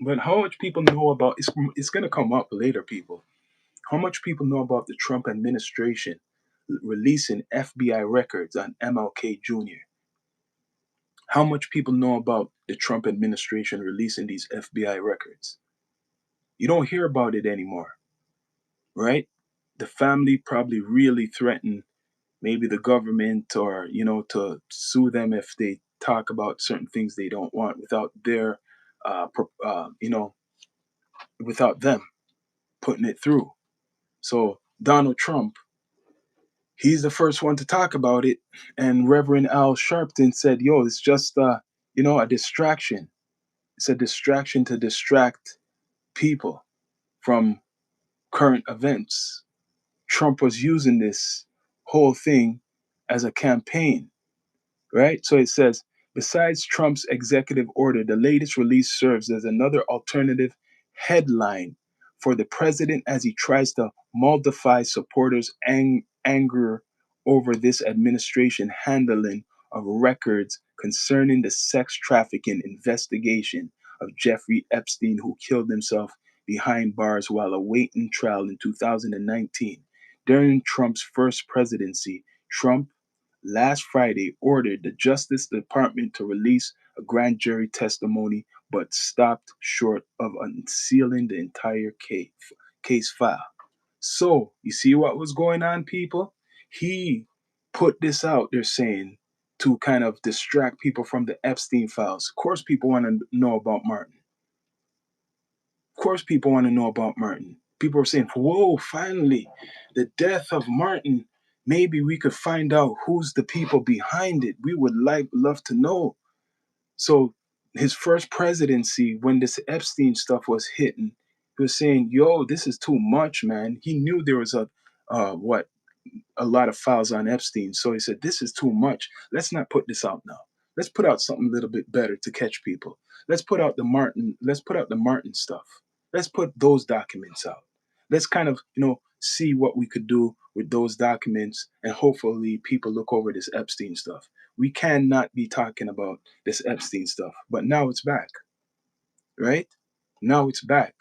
But how much people know about it's going to come up later, people. How much people know about the Trump administration releasing FBI records on MLK Jr.? How much people know about the Trump administration releasing these FBI records? You don't hear about it anymore, right? The family probably really threatened maybe the government, or to sue them if they talk about certain things they don't want without their without them putting it through. So Donald Trump, he's the first one to talk about it, and Reverend Al Sharpton said, "Yo, it's just a distraction. It's a distraction to distract people from current events." Trump was using this whole thing as a campaign, right? So it says, besides Trump's executive order, the latest release serves as another alternative headline for the president as he tries to mollify supporters' anger over this administration handling of records concerning the sex trafficking investigation of Jeffrey Epstein, who killed himself behind bars while awaiting trial in 2019. During Trump's first presidency, Trump last Friday ordered the Justice Department to release a grand jury testimony, but stopped short of unsealing the entire case file. So, you see what was going on, people? He put this out, they're saying, to kind of distract people from the Epstein files. Of course, people want to know about Martin. Of course, people want to know about Martin. People are saying, whoa, finally, the death of Martin. Maybe we could find out who's the people behind it. We would love to know. So his first presidency, when this Epstein stuff was hitting, he was saying, yo, this is too much, man. He knew there was a lot of files on Epstein. So he said, this is too much. Let's not put this out now. Let's put out something a little bit better to catch people. Let's put out the Martin stuff. Let's put those documents out. Let's kind of, see what we could do with those documents, and hopefully people look over this Epstein stuff. We cannot be talking about this Epstein stuff, but now it's back, right? Now it's back.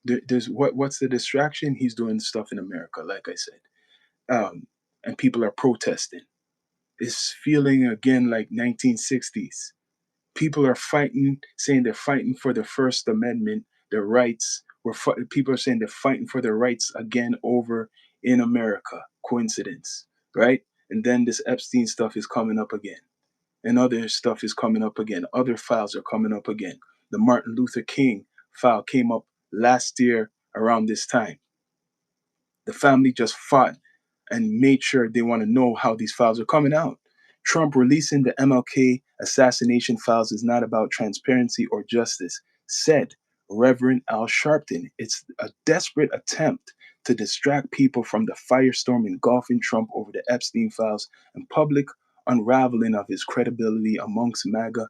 There's what's the distraction? He's doing stuff in America, like I said, and people are protesting. It's feeling again like 1960s. People are fighting, saying they're fighting for the First Amendment, their rights. People are saying they're fighting for their rights again over in America. Coincidence, right? And then this Epstein stuff is coming up again, and other stuff is coming up again. Other files are coming up again. The Martin Luther King file came up last year around this time. The family just fought and made sure they want to know how these files are coming out. Trump releasing the MLK assassination files is not about transparency or justice, said Reverend Al Sharpton. It's a desperate attempt to distract people from the firestorm engulfing Trump over the Epstein files and public unraveling of his credibility amongst MAGA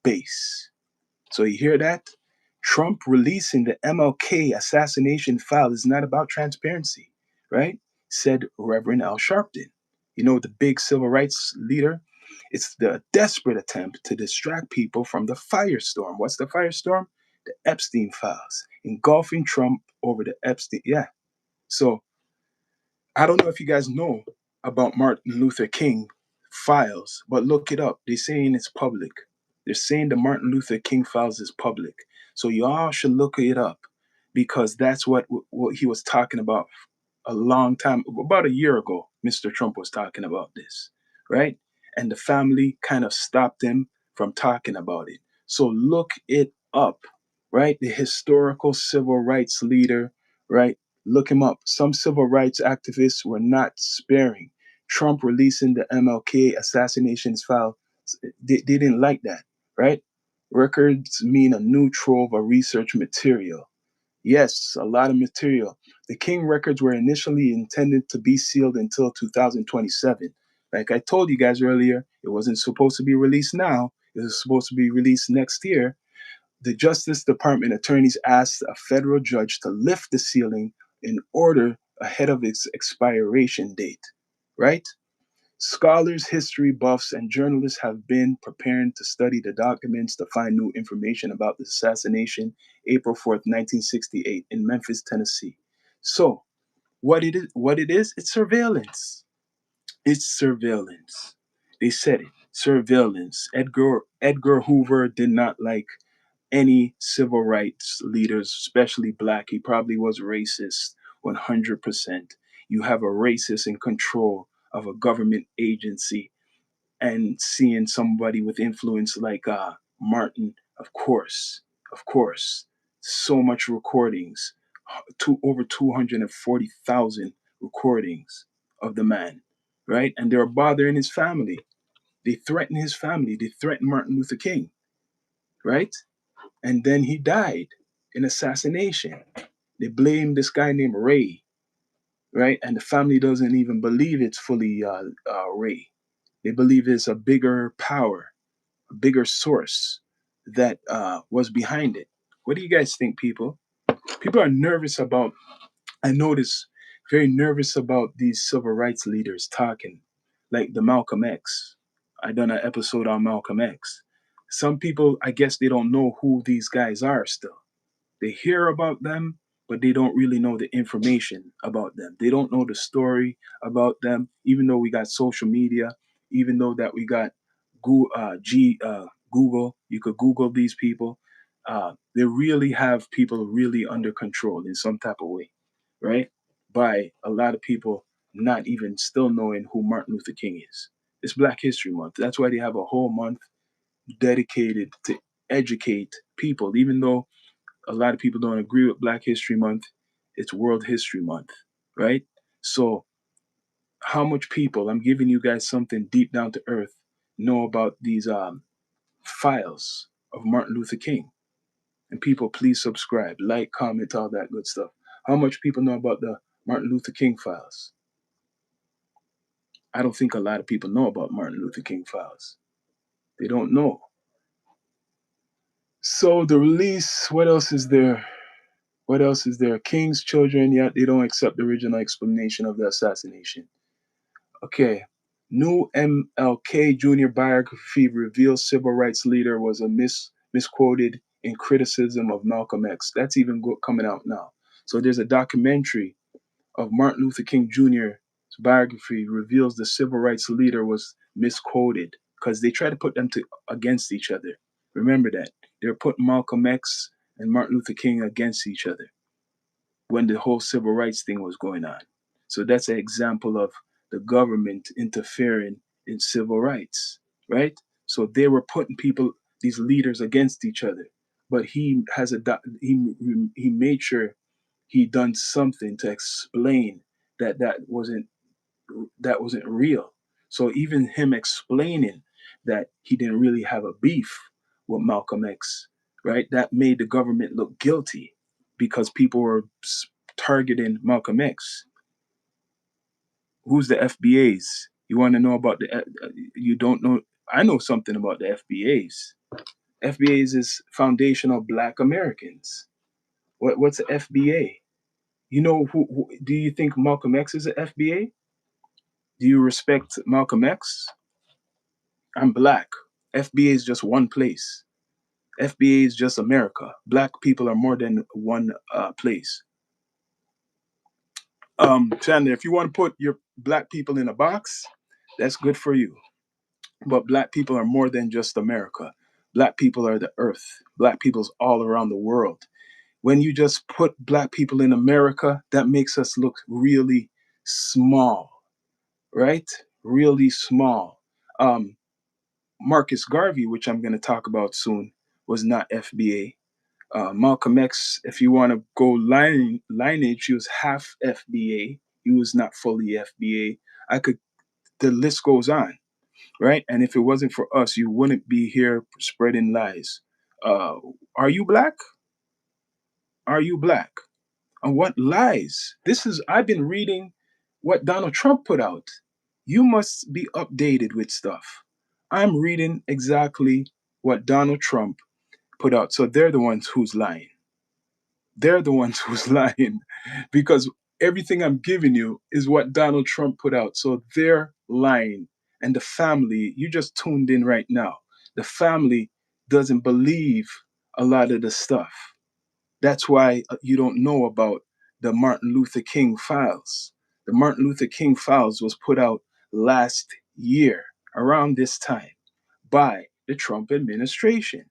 base. So you hear that? Trump releasing the MLK assassination file is not about transparency, right? Said Reverend Al Sharpton. The big civil rights leader. It's the desperate attempt to distract people from the firestorm. What's the firestorm? The Epstein files, engulfing Trump over the Epstein. Yeah. So I don't know if you guys know about Martin Luther King files, but look it up. They're saying it's public. They're saying the Martin Luther King files is public. So y'all should look it up, because that's what he was talking about a long time, about a year ago. Mr. Trump was talking about this, right? And the family kind of stopped him from talking about it. So look it up, right? The historical civil rights leader, right? Look him up. Some civil rights activists were not sparing. Trump releasing the MLK assassinations file, they didn't like that, right? Records mean a new trove of research material. Yes, a lot of material. The King records were initially intended to be sealed until 2027. Like I told you guys earlier, it wasn't supposed to be released now. It was supposed to be released next year. The Justice Department attorneys asked a federal judge to lift the sealing in order ahead of its expiration date, right? Scholars, history buffs, and journalists have been preparing to study the documents to find new information about the assassination, April 4th, 1968, in Memphis, Tennessee. So, what it is, it's surveillance. It's surveillance. They said it. Surveillance. Edgar Hoover did not like any civil rights leaders, especially black. He probably was racist 100%. You have a racist in control of a government agency, and seeing somebody with influence like Martin, of course, so much recordings, over 240,000 recordings of the man, right? And they're bothering his family. They threaten his family. They threaten Martin Luther King, right? And then he died in assassination. They blame this guy named Ray, right? And the family doesn't even believe it's fully Ray. They believe it's a bigger power, a bigger source that was behind it. What do you guys think, people? People are nervous about, I notice, very nervous about these civil rights leaders talking, like the Malcolm X. I done an episode on Malcolm X. Some people, I guess, they don't know who these guys are still. They hear about them, but they don't really know the information about them. They don't know the story about them, even though we got social media, even though that we got Google. You could Google these people. They really have people really under control in some type of way, right? By a lot of people not even still knowing who Martin Luther King is. It's Black History Month. That's why they have a whole month dedicated to educate people. Even though a lot of people don't agree with Black History Month, it's World History Month, right? So, how much people, I'm giving you guys something deep down to earth, know about these files of Martin Luther King? And people, please subscribe, like, comment, all that good stuff. How much people know about the Martin Luther King files? I don't think a lot of people know about Martin Luther King files. They don't know. So the release, what else is there? What else is there? King's children, yet they don't accept the original explanation of the assassination. Okay. New MLK Jr. biography reveals civil rights leader was a misquoted in criticism of Malcolm X. That's even coming out now. So there's a documentary of Martin Luther King Jr.'s biography reveals the civil rights leader was misquoted because they try to put them against each other. Remember that. They're putting Malcolm X and Martin Luther King against each other when the whole civil rights thing was going on. So that's an example of the government interfering in civil rights, right? So they were putting people, these leaders, against each other. But he has he made sure he done something to explain that that wasn't real. So even him explaining that he didn't really have a beef with Malcolm X, right? That made the government look guilty because people were targeting Malcolm X. Who's the FBAs? You want to know about you don't know? I know something about the FBAs. FBAs is Foundation of Black Americans. What's the FBA? You know who? Do you think Malcolm X is a FBA? Do you respect Malcolm X? I'm black. FBA is just one place. FBA is just America. Black people are more than one place. Chandler, if you want to put your black people in a box, that's good for you. But black people are more than just America. Black people are the earth. Black people's all around the world. When you just put black people in America, that makes us look really small, right? Really small. Marcus Garvey, which I'm going to talk about soon, was not FBA. Malcolm X, if you want to go lineage, he was half FBA. He was not fully FBA. The list goes on, right? And if it wasn't for us, you wouldn't be here spreading lies. Uh, are you black? Are you black? And what lies? I've been reading what Donald Trump put out. You must be updated with stuff. I'm reading exactly what Donald Trump put out. So they're the ones who's lying. They're the ones who's lying because everything I'm giving you is what Donald Trump put out. So they're lying. And the family, you just tuned in right now. The family doesn't believe a lot of the stuff. That's why you don't know about the Martin Luther King files. The Martin Luther King files was put out last year around this time by the Trump administration.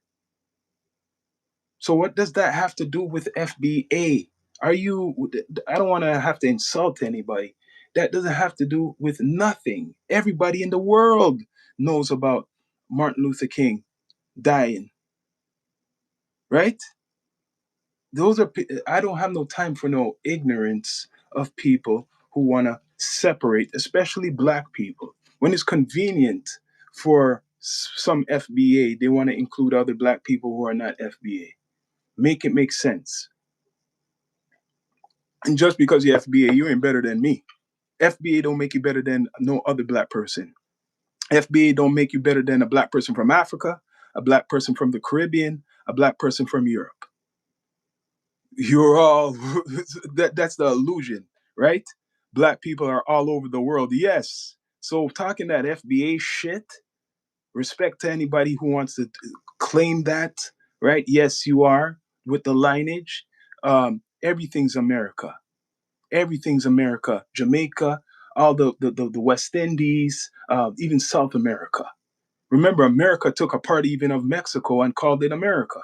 So what does that have to do with FBA? Are you I don't want to have to insult anybody. That doesn't have to do with nothing. Everybody in the world knows about Martin Luther King dying, right? I don't have no time for no ignorance of people who want to separate, especially black people. When it's convenient for some FBA, they want to include other black people who are not FBA. Make it make sense. And just because you're FBA, you ain't better than me. FBA don't make you better than no other black person. FBA don't make you better than a black person from Africa, a black person from the Caribbean, a black person from Europe. You're all that's the illusion, right? Black people are all over the world. Yes. So talking that FBA shit, respect to anybody who wants to claim that, right? Yes, you are with the lineage. Everything's America. Everything's America. Jamaica, all the West Indies, even South America. Remember, America took a part even of Mexico and called it America,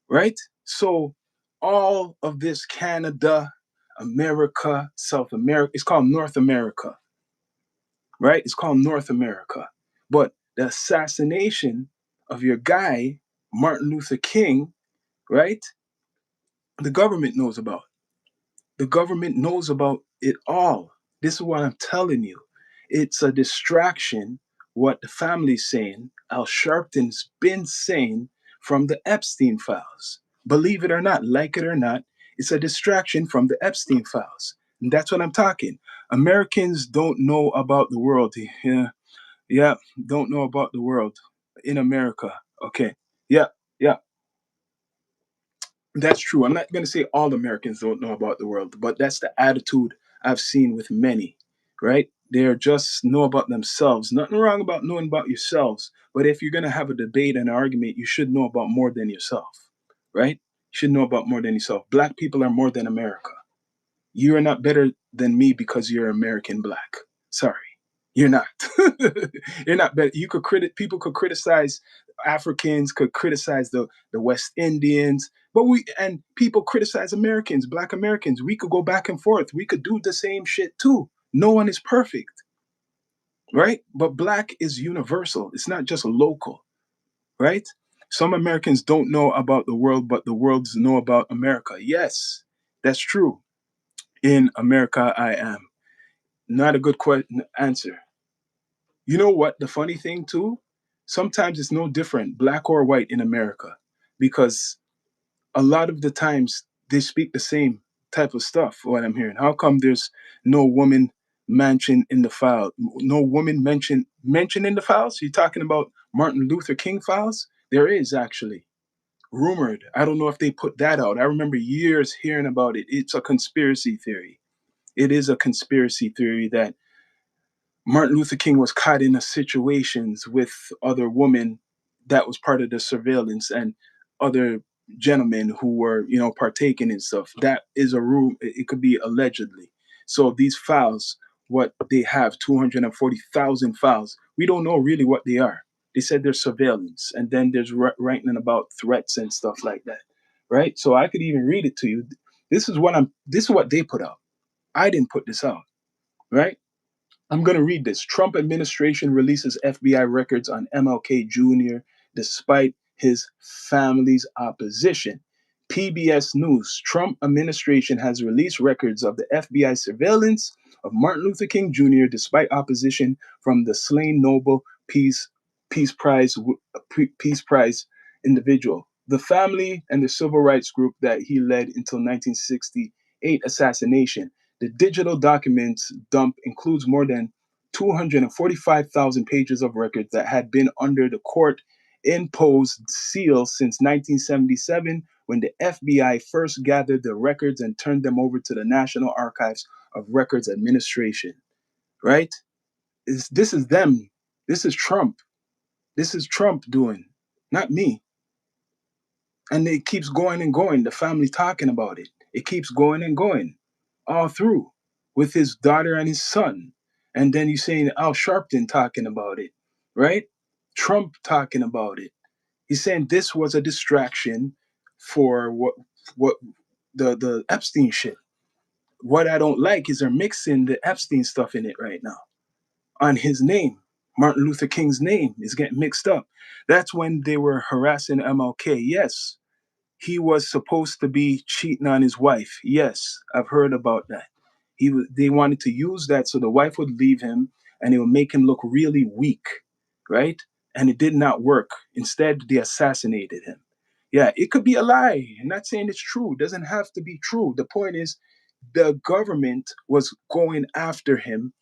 right? So all of this Canada, America, South America, it's called North America, right? It's called North America. But the assassination of your guy, Martin Luther King, right? The government knows about. The government knows about it all. This is what I'm telling you. It's a distraction, what the family's saying, Al Sharpton's been saying from the Epstein files. Believe it or not, like it or not, it's a distraction from the Epstein files. And that's what I'm talking. Americans don't know about the world. Yeah, yeah, don't know about the world in America. Okay. Yeah, yeah. That's true. I'm not going to say all Americans don't know about the world, but that's the attitude I've seen with many, right? They're just know about themselves. Nothing wrong about knowing about yourselves, but if you're going to have a debate and an argument, you should know about more than yourself, right? You should know about more than yourself. Black people are more than America. You are not better than me because you're American black. Sorry, you're not. You're not better. You could people could criticize Africans, could criticize the West Indians, but people criticize Americans, black Americans. We could go back and forth. We could do the same shit too. No one is perfect, right? But black is universal. It's not just local, right? Some Americans don't know about the world, but the worlds know about America. Yes, that's true. In America, I am. Not a good answer. You know what? The funny thing too, sometimes it's no different, black or white in America, because a lot of the times they speak the same type of stuff. What I'm hearing, how come there's no woman mentioned in the file? No woman mentioned in the files? You're talking about Martin Luther King files? There is actually rumored. I don't know if they put that out. I remember years hearing about it. It's a conspiracy theory. It is a conspiracy theory that Martin Luther King was caught in a situations with other women that was part of the surveillance and other gentlemen who were, partaking in stuff. That is a rule. It could be allegedly. So these files, what they have, 240,000 files, we don't know really what they are. They said they're surveillance, and then there's writing about threats and stuff like that, right? So I could even read it to you. This is what they put out. I didn't put this out, right? I'm going to read this. Trump administration releases FBI records on MLK Jr. despite his family's opposition. PBS News. Trump administration has released records of the FBI surveillance of Martin Luther King Jr. despite opposition from the slain Nobel Peace Prize Peace Prize individual. The family and the civil rights group that he led until 1968 assassination. The digital documents dump includes more than 245,000 pages of records that had been under the court imposed seal since 1977 when the FBI first gathered the records and turned them over to the National Archives of Records Administration. Right? This is them. This is Trump. This is Trump doing, not me. And it keeps going and going. The family talking about it. It keeps going and going all through with his daughter and his son. And then you're saying Al Sharpton talking about it, right? Trump talking about it. He's saying this was a distraction for what the Epstein shit. What I don't like is they're mixing the Epstein stuff in it right now on his name. Martin Luther King's name is getting mixed up. That's when they were harassing MLK. Yes, he was supposed to be cheating on his wife. Yes, I've heard about that. They wanted to use that so the wife would leave him and it would make him look really weak, right? And it did not work. Instead, they assassinated him. Yeah, it could be a lie. I'm not saying it's true. It doesn't have to be true. The point is, the government was going after him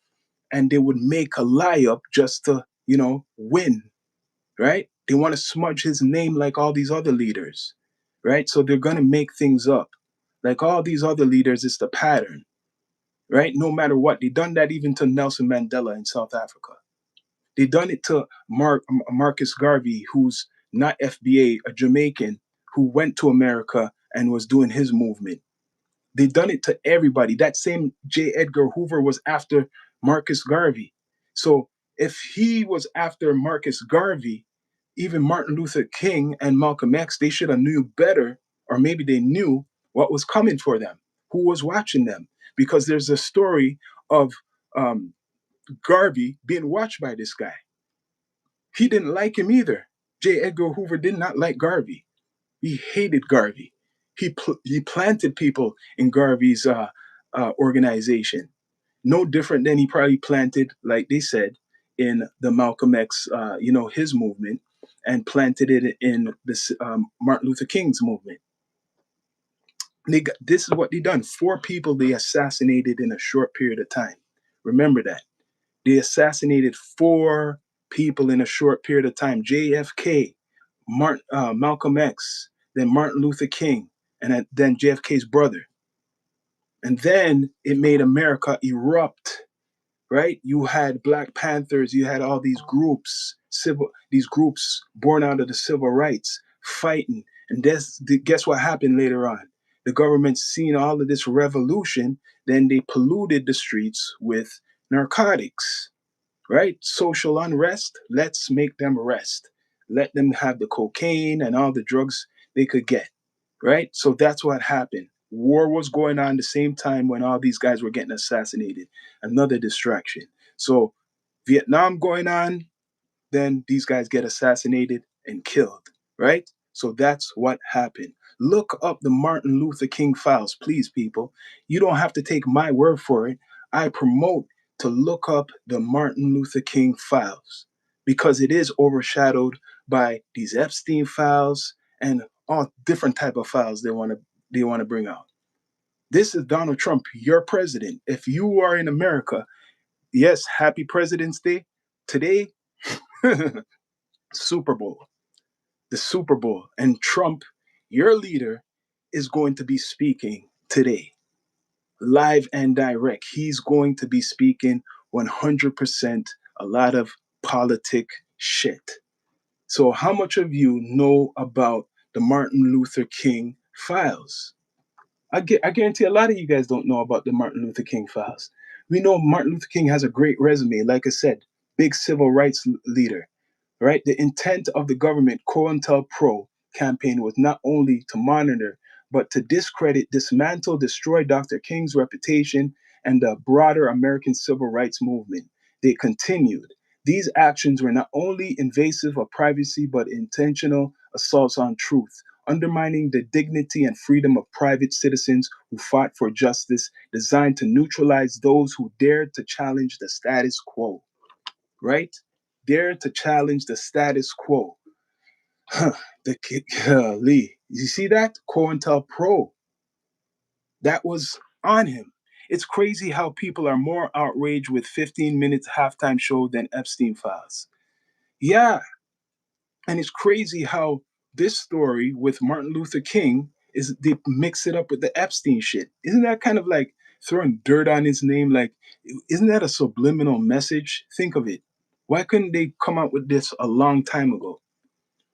and they would make a lie up just to, win, right? They want to smudge his name like all these other leaders, right? So they're going to make things up. Like all these other leaders, it's the pattern, right? No matter what. They done that even to Nelson Mandela in South Africa. They done it to Marcus Garvey, who's not FBA, a Jamaican who went to America and was doing his movement. They done it to everybody. That same J. Edgar Hoover was after Marcus Garvey. So if he was after Marcus Garvey, even Martin Luther King and Malcolm X, they should have knew better, or maybe they knew what was coming for them, who was watching them. Because there's a story of Garvey being watched by this guy. He didn't like him either. J. Edgar Hoover did not like Garvey. He hated Garvey. He planted people in Garvey's organization. No different than he probably planted, like they said, in the Malcolm X, his movement, and planted it in this Martin Luther King's movement. This is what they done. 4 people they assassinated in a short period of time. Remember that. They assassinated 4 people in a short period of time. JFK, Malcolm X, then Martin Luther King, and then JFK's brother. And then it made America erupt, right? You had Black Panthers, you had all these groups born out of the civil rights fighting. And guess what happened later on? The government seen all of this revolution, then they polluted the streets with narcotics, right? Social unrest, let's make them rest. Let them have the cocaine and all the drugs they could get, right? So that's what happened. War was going on the same time when all these guys were getting assassinated. Another distraction. So Vietnam going on, then these guys get assassinated and killed, right? So that's what happened. Look up the Martin Luther King files, please, people. You don't have to take my word for it. I promote to look up the Martin Luther King files because it is overshadowed by these Epstein files and all different type of files they want to bring out. This is Donald Trump, your president. If you are in America, yes, happy President's Day. Today, Super Bowl, the Super Bowl, and Trump, your leader, is going to be speaking today, live and direct. He's going to be speaking 100% a lot of politic shit. So, how much of you know about the Martin Luther King files? I guarantee a lot of you guys don't know about the Martin Luther King files. We know Martin Luther King has a great resume. Like I said, big civil rights leader, right? The intent of the government COINTELPRO campaign was not only to monitor, but to discredit, dismantle, destroy Dr. King's reputation and the broader American civil rights movement. They continued. These actions were not only invasive of privacy, but intentional assaults on truth, undermining the dignity and freedom of private citizens who fought for justice, designed to neutralize those who dared to challenge the status quo, right? Dare to challenge the status quo. Huh, Lee, you see that? COINTELPRO, that was on him. It's crazy how people are more outraged with 15 minutes halftime show than Epstein files. Yeah, and it's crazy how this story with Martin Luther King is they mix it up with the Epstein shit. Isn't that kind of like throwing dirt on his name? Like, isn't that a subliminal message? Think of it. Why couldn't they come out with this a long time ago?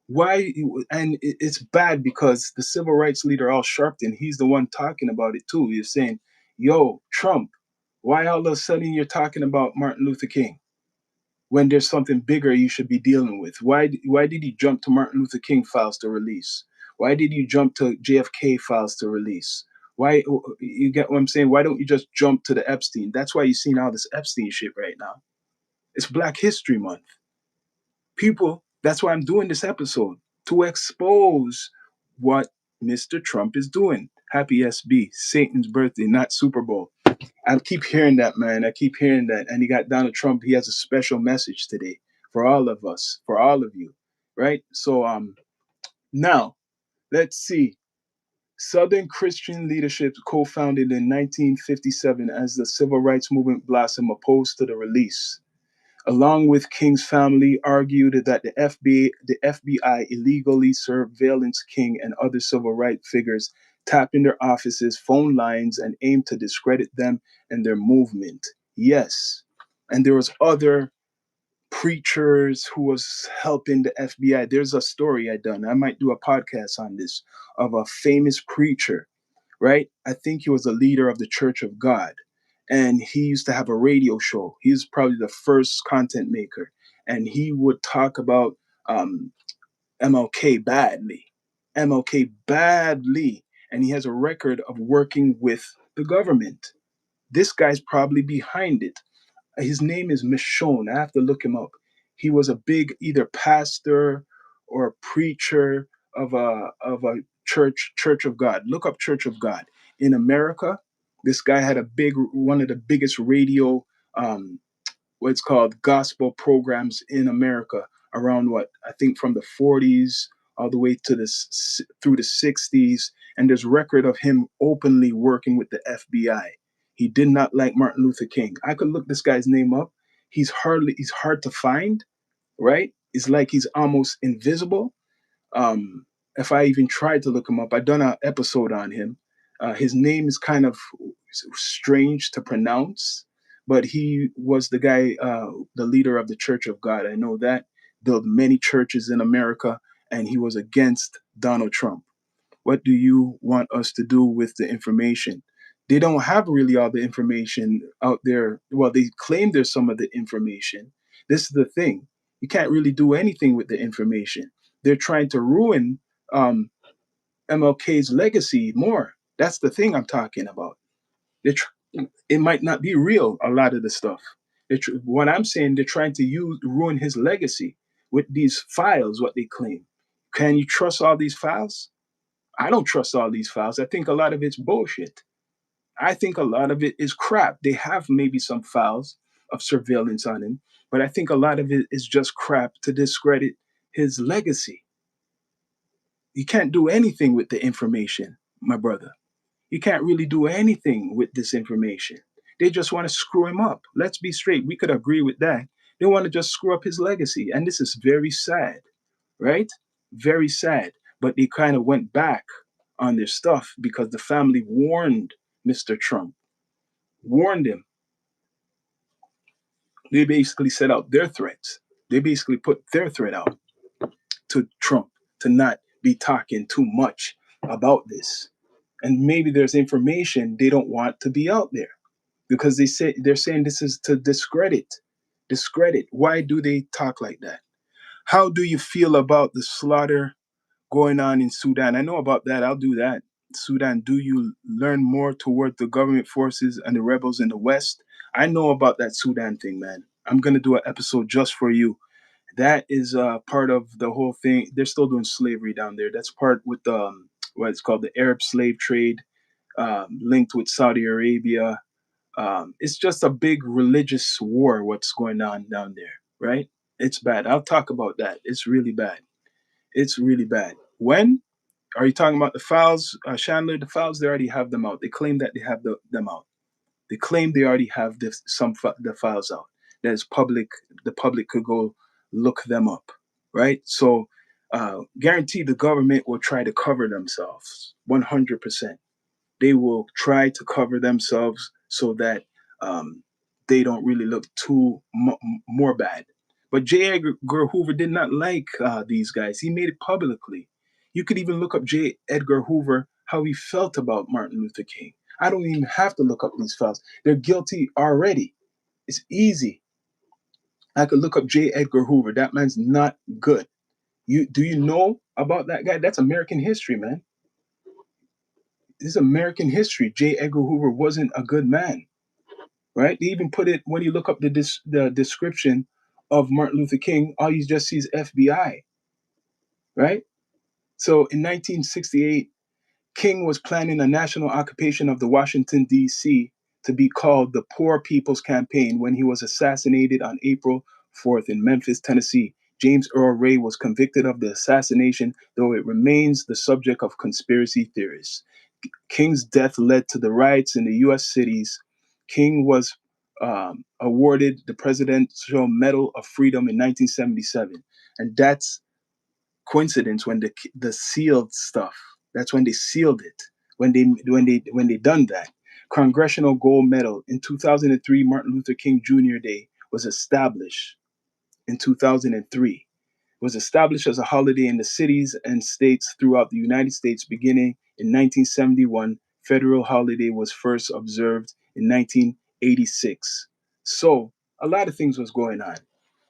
Why? And it's bad because the civil rights leader Al Sharpton, he's the one talking about it too. He's saying, "Yo, Trump, why all of a sudden you're talking about Martin Luther King when there's something bigger you should be dealing with? Why did you jump to Martin Luther King files to release? Why did you jump to JFK files to release? Why, you get what I'm saying? Why don't you just jump to the Epstein? That's why you're seeing all this Epstein shit right now. It's Black History Month. People, that's why I'm doing this episode, to expose what Mr. Trump is doing. Happy SB, Satan's birthday, not Super Bowl. I keep hearing that, man. I keep hearing that. And he got Donald Trump. He has a special message today for all of us, for all of you, right? So now let's see. Southern Christian Leadership, co-founded in 1957 as the Civil Rights Movement blossom, opposed to the release. Along with King's family, argued that the FBI illegally surveillance King and other civil rights figures, tapping their offices, phone lines, and aimed to discredit them and their movement. Yes, and there was other preachers who was helping the FBI. There's a story I done. I might do a podcast on this of a famous preacher, right? I think he was a leader of the Church of God. And he used to have a radio show. He was probably the first content maker. And he would talk about MLK badly. MLK badly. And he has a record of working with the government. This guy's probably behind it. His name is Michonne. I have to look him up. He was a big either pastor or preacher of a Church of God. Look up Church of God in America. This guy had a big one of the biggest radio um, what's called gospel programs in America around what I think from the 40s all the way to through the 60s, and there's record of him openly working with the FBI. He did not like Martin Luther King. I could look this guy's name up. He's hard to find, right? It's like he's almost invisible. Um, if I even tried to look him up, I done an episode on him. His name is kind of strange to pronounce, but he was the guy, the leader of the Church of God. I know that built many churches in America, and he was against Donald Trump. What do you want us to do with the information? They don't have really all the information out there. Well, they claim there's some of the information. This is the thing. You can't really do anything with the information. They're trying to ruin um, MLK's legacy more. That's the thing I'm talking about. It might not be real, a lot of the stuff. What I'm saying, they're trying to ruin his legacy with these files, what they claim. Can you trust all these files? I don't trust all these files. I think a lot of it's bullshit. I think a lot of it is crap. They have maybe some files of surveillance on him, but I think a lot of it is just crap to discredit his legacy. You can't do anything with the information, my brother. You can't really do anything with this information. They just want to screw him up. Let's be straight. We could agree with that. They want to just screw up his legacy. And this is very sad, right? Very sad. But they kind of went back on their stuff because the family warned Mr. Trump, warned him. They basically set out their threats. They basically put their threat out to Trump to not be talking too much about this. And maybe there's information they don't want to be out there because they're saying this is to discredit. Why do they talk like that? How do you feel about the slaughter going on in Sudan? I know about that. I'll do that. Sudan, do you learn more toward the government forces and the rebels in the West? I know about that Sudan thing, man. I'm gonna do an episode just for you. That is part of the whole thing. They're still doing slavery down there. That's part with what it's called the Arab slave trade, linked with Saudi Arabia. It's just a big religious war. What's going on down there, right? It's bad. I'll talk about that. It's really bad. It's really bad. When are you talking about the files, Chandler? The files they already have them out. They claim that they have them out. They claim they already have the files out. That is public. The public could go look them up, right? So, guarantee the government will try to cover themselves 100%. They will try to cover themselves so that um, they don't really look more bad. But J. Edgar Hoover did not like these guys. He made it publicly. You could even look up J. Edgar Hoover, how he felt about Martin Luther King. I don't even have to look up these files. They're guilty already. It's easy. I could look up J. Edgar Hoover. That man's not good. Do you know about that guy? That's American history, man. This is American history. J. Edgar Hoover wasn't a good man, right? They even put it when you look up the description of Martin Luther King. All you just see is FBI, right? So in 1968, King was planning a national occupation of the Washington, D.C. to be called the Poor People's Campaign when he was assassinated on April 4th in Memphis, Tennessee. James Earl Ray was convicted of the assassination, though it remains the subject of conspiracy theorists. King's death led to the riots in the U.S. cities. King was awarded the Presidential Medal of Freedom in 1977, and that's coincidence when the sealed stuff. That's when they sealed it. When they done that. Congressional Gold Medal in 2003. Martin Luther King Jr. Day was established in 2003. Was established as a holiday in the cities and states throughout the United States beginning in 1971. Federal holiday was first observed in 1986. So a lot of things was going on.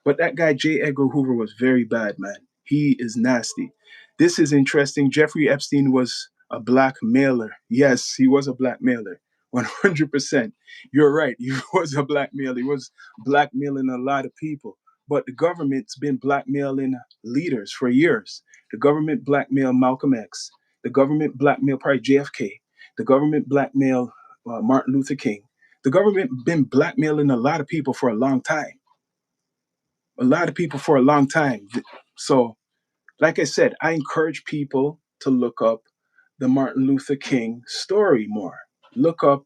But that guy, J. Edgar Hoover, was very bad, man. He is nasty. This is interesting. Jeffrey Epstein was a blackmailer. Yes, he was a blackmailer. 100%. You're right. He was a blackmailer. He was blackmailing a lot of people. But the government's been blackmailing leaders for years. The government blackmailed Malcolm X. The government blackmailed probably JFK. The government blackmailed Martin Luther King. The government been blackmailing a lot of people for a long time. A lot of people for a long time. So, like I said, I encourage people to look up the Martin Luther King story more. Look up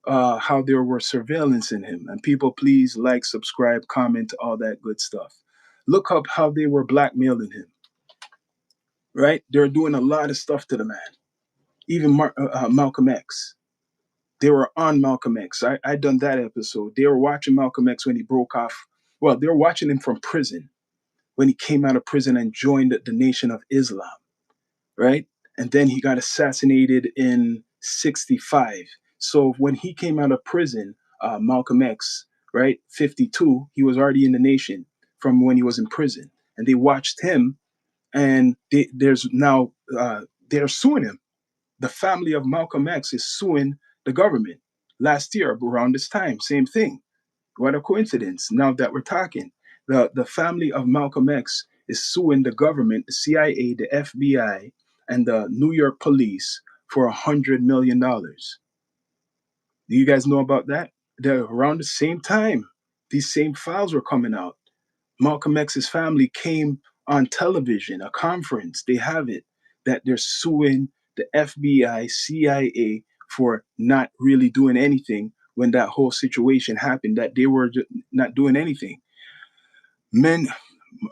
how there were surveillance in him. And people, please like, subscribe, comment, all that good stuff. Look up how they were blackmailing him, right? They're doing a lot of stuff to the man. Even Malcolm X. They were on Malcolm X. I done that episode. They were watching Malcolm X when he broke off. Well, they were watching him from prison when he came out of prison and joined the Nation of Islam, right? And then he got assassinated in 65. So when he came out of prison, Malcolm X, right, 52, he was already in the nation from when he was in prison. And they watched him, and there's now, they're suing him. The family of Malcolm X is suing the government. Last year, around this time, same thing. What a coincidence. Now that we're talking, the family of Malcolm X is suing the government, the CIA, the FBI, and the New York police for $100 million. Do you guys know about that? Around the same time, these same files were coming out. Malcolm X's family came on television, a conference. They have it that they're suing the FBI, CIA for not really doing anything when that whole situation happened, that they were not doing anything. Men,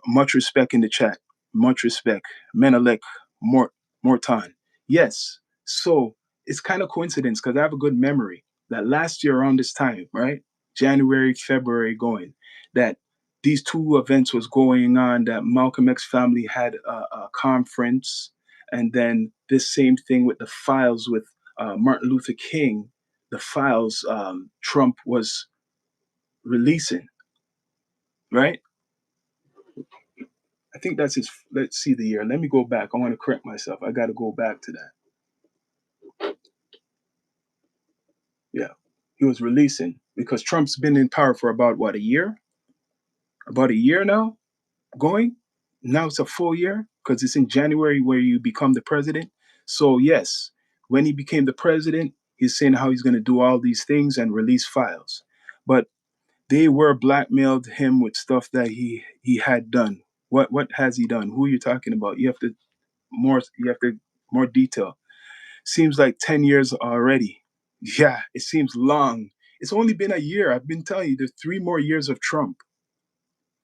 much respect in the chat. Much respect. Menelek Morton. Yes. So it's kind of coincidence because I have a good memory that last year around this time, right? January, February going, that these two events was going on, that Malcolm X family had a conference, and then this same thing with the files with Martin Luther King, the files Trump was releasing, right? I think that's his. Let's see the year. Let me go back. I want to correct myself. I got to go back to that. Yeah, he was releasing because Trump's been in power for about what, a year? About a year now, going. Now it's a full year because it's in January where you become the president. So yes, when he became the president, he's saying how he's going to do all these things and release files, but they were blackmailed him with stuff that he had done. What has he done? Who are you talking about? You have to more. You have to more detail. Seems like 10 years already. Yeah, it seems long. It's only been a year. I've been telling you, there's 3 more years of Trump,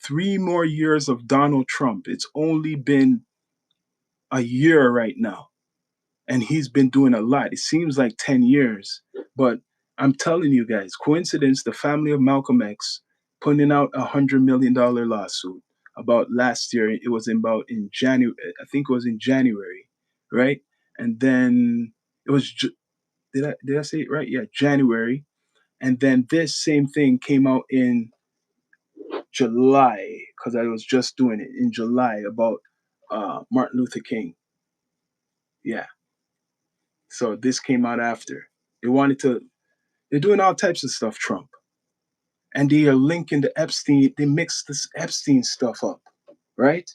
3 more years of Donald Trump. It's only been a year right now. And he's been doing a lot. It seems like 10 years. But I'm telling you guys, coincidence, the family of Malcolm X putting out $100 million lawsuit about last year. It was about in January. I think it was in January, right? And then it was did I say it right? Yeah, January. And then this same thing came out in July because I was just doing it in July about Martin Luther King. Yeah. So this came out after. They wanted to. They're doing all types of stuff, Trump, and they are linking the Epstein. They mix this Epstein stuff up, right?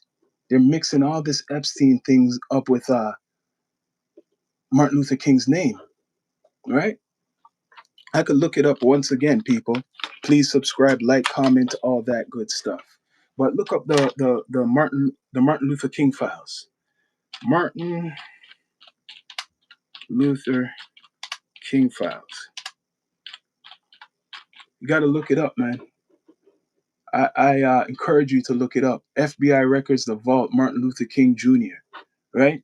They're mixing all this Epstein things up with Martin Luther King's name, right? I could look it up once again, people. Please subscribe, like, comment, all that good stuff. But look up the Martin Luther King files. Martin Luther King files. You got to look it up, man. I encourage you to look it up. FBI records, the vault, Martin Luther King Jr. Right?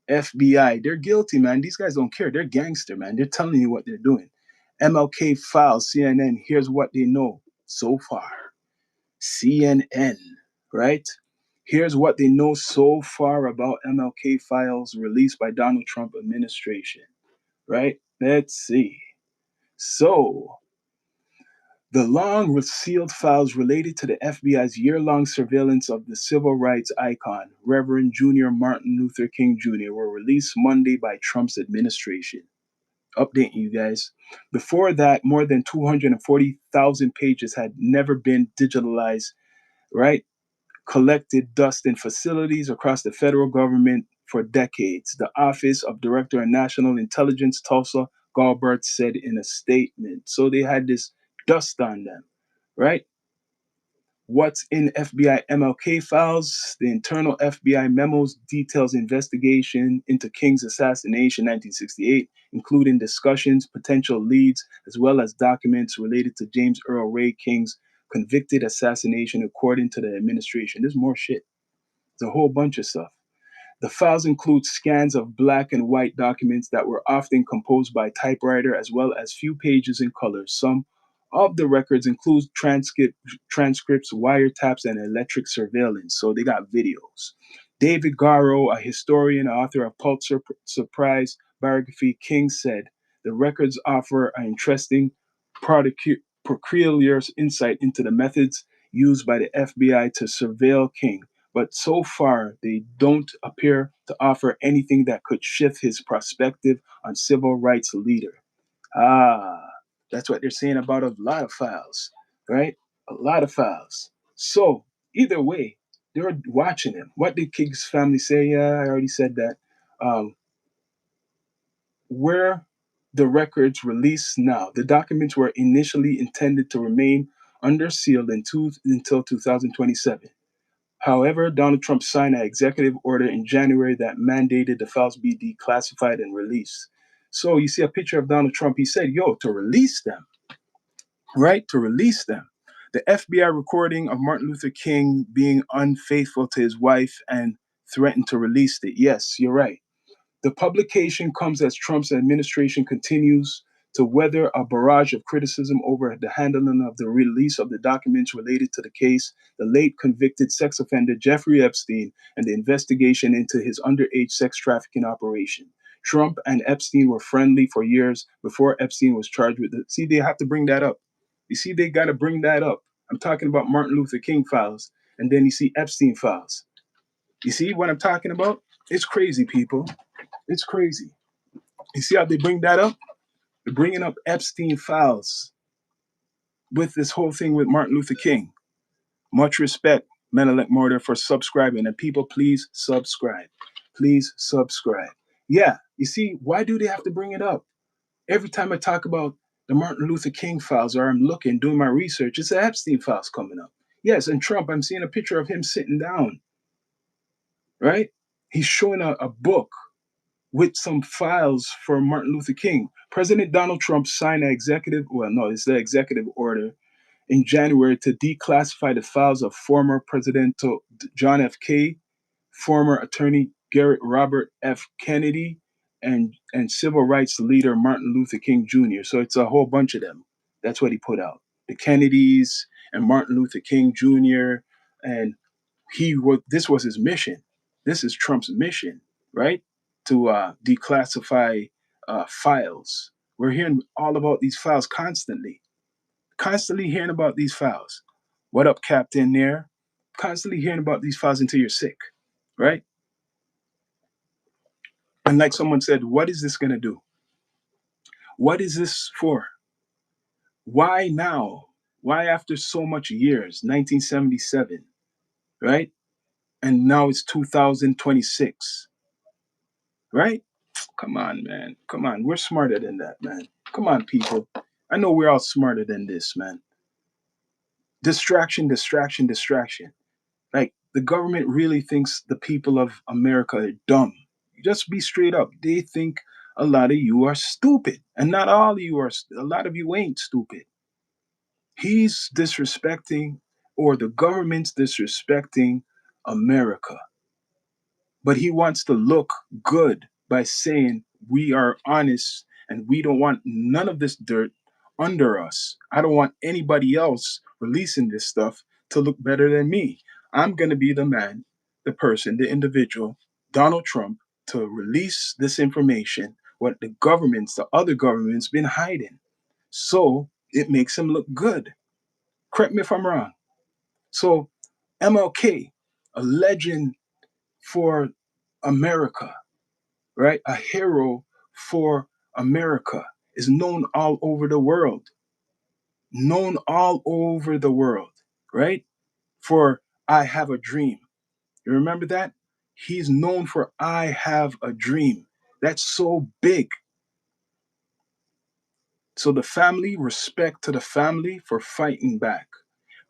FBI, they're guilty, man. These guys don't care. They're gangster, man. They're telling you what they're doing. MLK files, CNN. Here's what they know so far. CNN, right? Here's what they know so far about MLK files released by Donald Trump administration, right? Let's see. So, the long sealed files related to the FBI's year-long surveillance of the civil rights icon, Reverend Junior Martin Luther King Jr., were released Monday by Trump's administration. Updating you guys. Before that, more than 240,000 pages had never been digitalized, right? Collected dust in facilities across the federal government for decades. The Office of Director of National Intelligence, Tulsa Gabbard, said in a statement. So they had this dust on them, right? What's in FBI MLK files? The internal FBI memos details investigation into King's assassination 1968, including discussions, potential leads, as well as documents related to James Earl Ray King's convicted assassination according to the administration. There's more shit. There's a whole bunch of stuff. The files include scans of black and white documents that were often composed by typewriter, as well as few pages in color. Some of the records include transcripts, wiretaps, and electric surveillance. So they got videos. David Garrow, a historian, author of Pulitzer Prize biography, King, said the records offer an interesting peculiar insight into the methods used by the FBI to surveil King, but so far they don't appear to offer anything that could shift his perspective on civil rights leader. Ah, that's what they're saying about a lot of files, right? A lot of files. So either way, they're watching him. What did King's family say? Yeah, I already said that. Um, where the records released now, the documents were initially intended to remain under seal until 2027. However, Donald Trump signed an executive order in January that mandated the files be declassified and released. So you see a picture of Donald Trump. He said, yo, to release them, right? To release them. The FBI recording of Martin Luther King being unfaithful to his wife and threatened to release it. Yes, you're right. The publication comes as Trump's administration continues to weather a barrage of criticism over the handling of the release of the documents related to the case, the late convicted sex offender Jeffrey Epstein, and the investigation into his underage sex trafficking operation. Trump and Epstein were friendly for years before Epstein was charged with it. See, they have to bring that up. You see, they got to bring that up. I'm talking about Martin Luther King files, and then you see Epstein files. You see what I'm talking about? It's crazy, people. It's crazy. You see how they bring that up? They're bringing up Epstein files with this whole thing with Martin Luther King. Much respect, Menelik Mortar, for subscribing. And people, please subscribe. Please subscribe. Yeah, you see, why do they have to bring it up? Every time I talk about the Martin Luther King files or I'm looking, doing my research, it's the Epstein files coming up. Yes, and Trump, I'm seeing a picture of him sitting down, right? He's showing a book with some files for Martin Luther King. President Donald Trump signed it's the executive order in January to declassify the files of former President John F. K., former Attorney Garrett Robert F. Kennedy, and civil rights leader Martin Luther King Jr. So it's a whole bunch of them. That's what he put out. The Kennedys and Martin Luther King Jr. And this was his mission. This is Trump's mission, right? To declassify files. We're hearing all about these files constantly hearing about these files. What up, Captain? There, constantly hearing about these files until you're sick, right? And like someone said, what is this going to do? What is this for? Why now? Why after so much years? 1977, right? And now it's 2026, right? Come on, man. Come on. We're smarter than that, man. Come on, people. I know we're all smarter than this, man. Distraction, distraction, distraction. Like, the government really thinks the people of America are dumb. Just be straight up. They think a lot of you are stupid. And not all of you are, a lot of you ain't stupid. He's disrespecting, or the government's disrespecting America, but he wants to look good by saying we are honest and we don't want none of this dirt under us. I don't want anybody else releasing this stuff to look better than me. I'm going to be the man, the person, the individual, Donald Trump, to release this information, what the other governments been hiding. So it makes him look good. Correct me if I'm wrong. So MLK, a legend for America, right? A hero for America, is known all over the world. Known all over the world, right? For I Have a Dream. You remember that? He's known for I Have a Dream. That's so big. So the family, respect to the family for fighting back.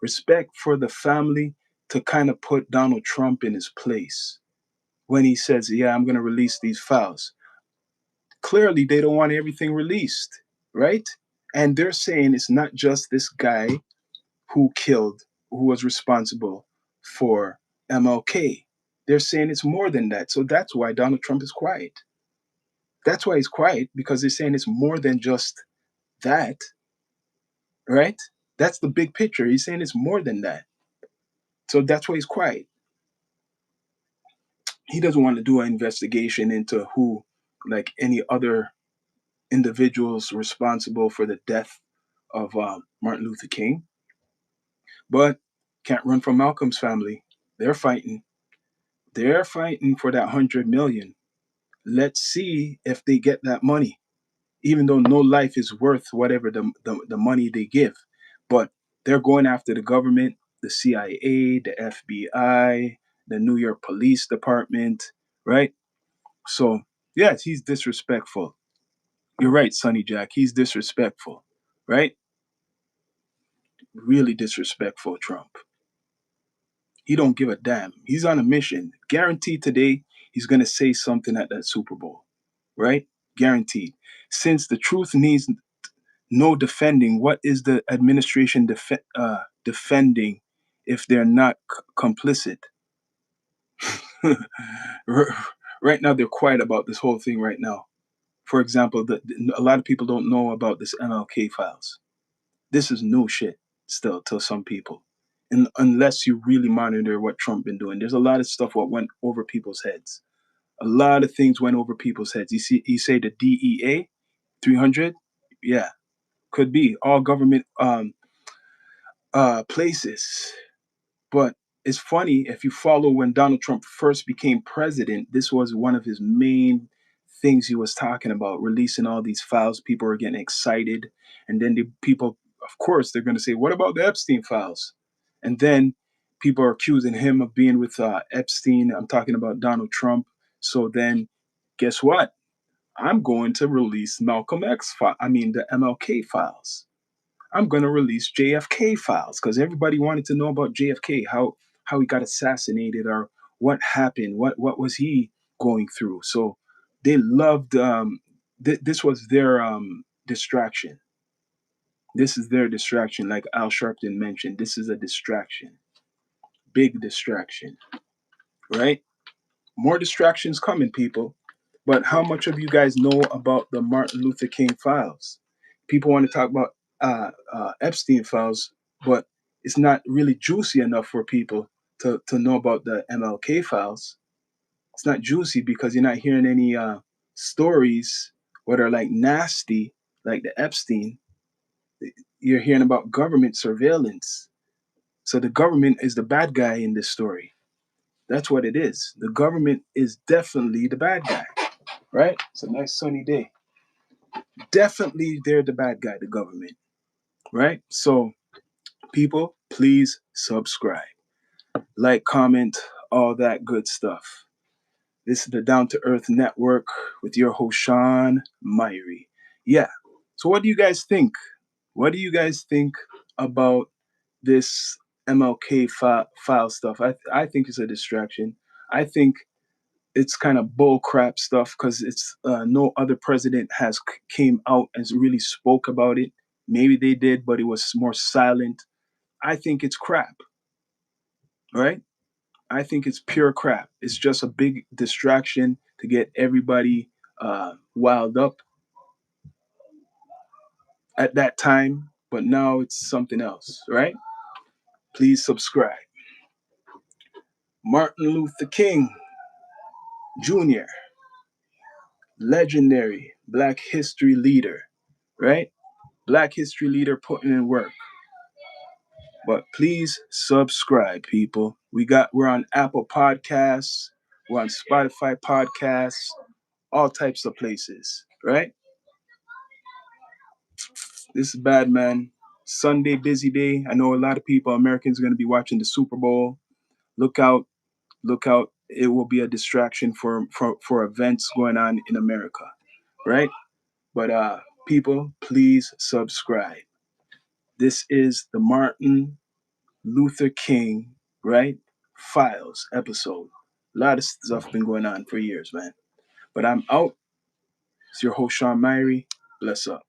Respect for the family to kind of put Donald Trump in his place when he says, yeah, I'm going to release these files. Clearly, they don't want everything released, right? And they're saying it's not just this guy who was responsible for MLK. They're saying it's more than that. So that's why Donald Trump is quiet. That's why he's quiet, because they're saying it's more than just that, right? That's the big picture. He's saying it's more than that. So that's why he's quiet. He doesn't want to do an investigation into who, like any other individuals responsible for the death of Martin Luther King. But can't run from Malcolm's family. They're fighting. They're fighting for that 100 million. Let's see if they get that money, even though no life is worth whatever the money they give. But they're going after the government, the CIA, the FBI, the New York Police Department, right? So, yes, he's disrespectful. You're right, Sonny Jack. He's disrespectful, right? Really disrespectful, Trump. He don't give a damn. He's on a mission. Guaranteed today he's going to say something at that Super Bowl, right? Guaranteed. Since the truth needs no defending, what is the administration defending if they're not complicit? Right now, they're quiet about this whole thing right now. For example, a lot of people don't know about this MLK files. This is new shit still to some people. And unless you really monitor what Trump been doing, there's a lot of stuff what went over people's heads. A lot of things went over people's heads. You say the DEA 300, yeah, could be all government places. But it's funny, if you follow when Donald Trump first became president, this was one of his main things he was talking about, releasing all these files. People are getting excited. And then the people, of course, they're going to say, what about the Epstein files? And then people are accusing him of being with Epstein. I'm talking about Donald Trump. So then guess what? I'm going to release Malcolm X file. I mean, the MLK files. I'm going to release JFK files because everybody wanted to know about JFK, how he got assassinated or what happened, what was he going through. So they loved this was their distraction. This is their distraction, like Al Sharpton mentioned. This is a distraction, big distraction, right? More distractions coming, people. But how much of you guys know about the Martin Luther King files? People want to talk about Epstein files, but it's not really juicy enough for people to know about the MLK files. It's not juicy because you're not hearing any stories that are like nasty, like the Epstein. You're hearing about government surveillance. So the government is the bad guy in this story. That's what it is. The government is definitely the bad guy, right? It's a nice sunny day. Definitely they're the bad guy, the government, right? So people, please subscribe, like, comment, all that good stuff. This is the Down to Earth Network with your host, Sean Myrie. Yeah. So what do you guys think? What do you guys think about this MLK file stuff? I think it's a distraction. I think it's kind of bull crap stuff because it's no other president has came out and really spoke about it. Maybe they did, but it was more silent. I think it's crap, right? I think it's pure crap. It's just a big distraction to get everybody wild up at that time, but now it's something else, right? Please subscribe. Martin Luther King Jr., legendary Black history leader, right? Black history leader putting in work. But please subscribe, people. We're on Apple Podcasts, we're on Spotify Podcasts, all types of places, right? This is bad, man. Sunday, busy day. I know a lot of people, Americans, are going to be watching the Super Bowl. Look out, look out. It will be a distraction for events going on in America, right? But people, please subscribe. This is the Martin Luther King, right? Files episode. A lot of stuff been going on for years, man. But I'm out. It's your host, Sean Myrie. Bless up.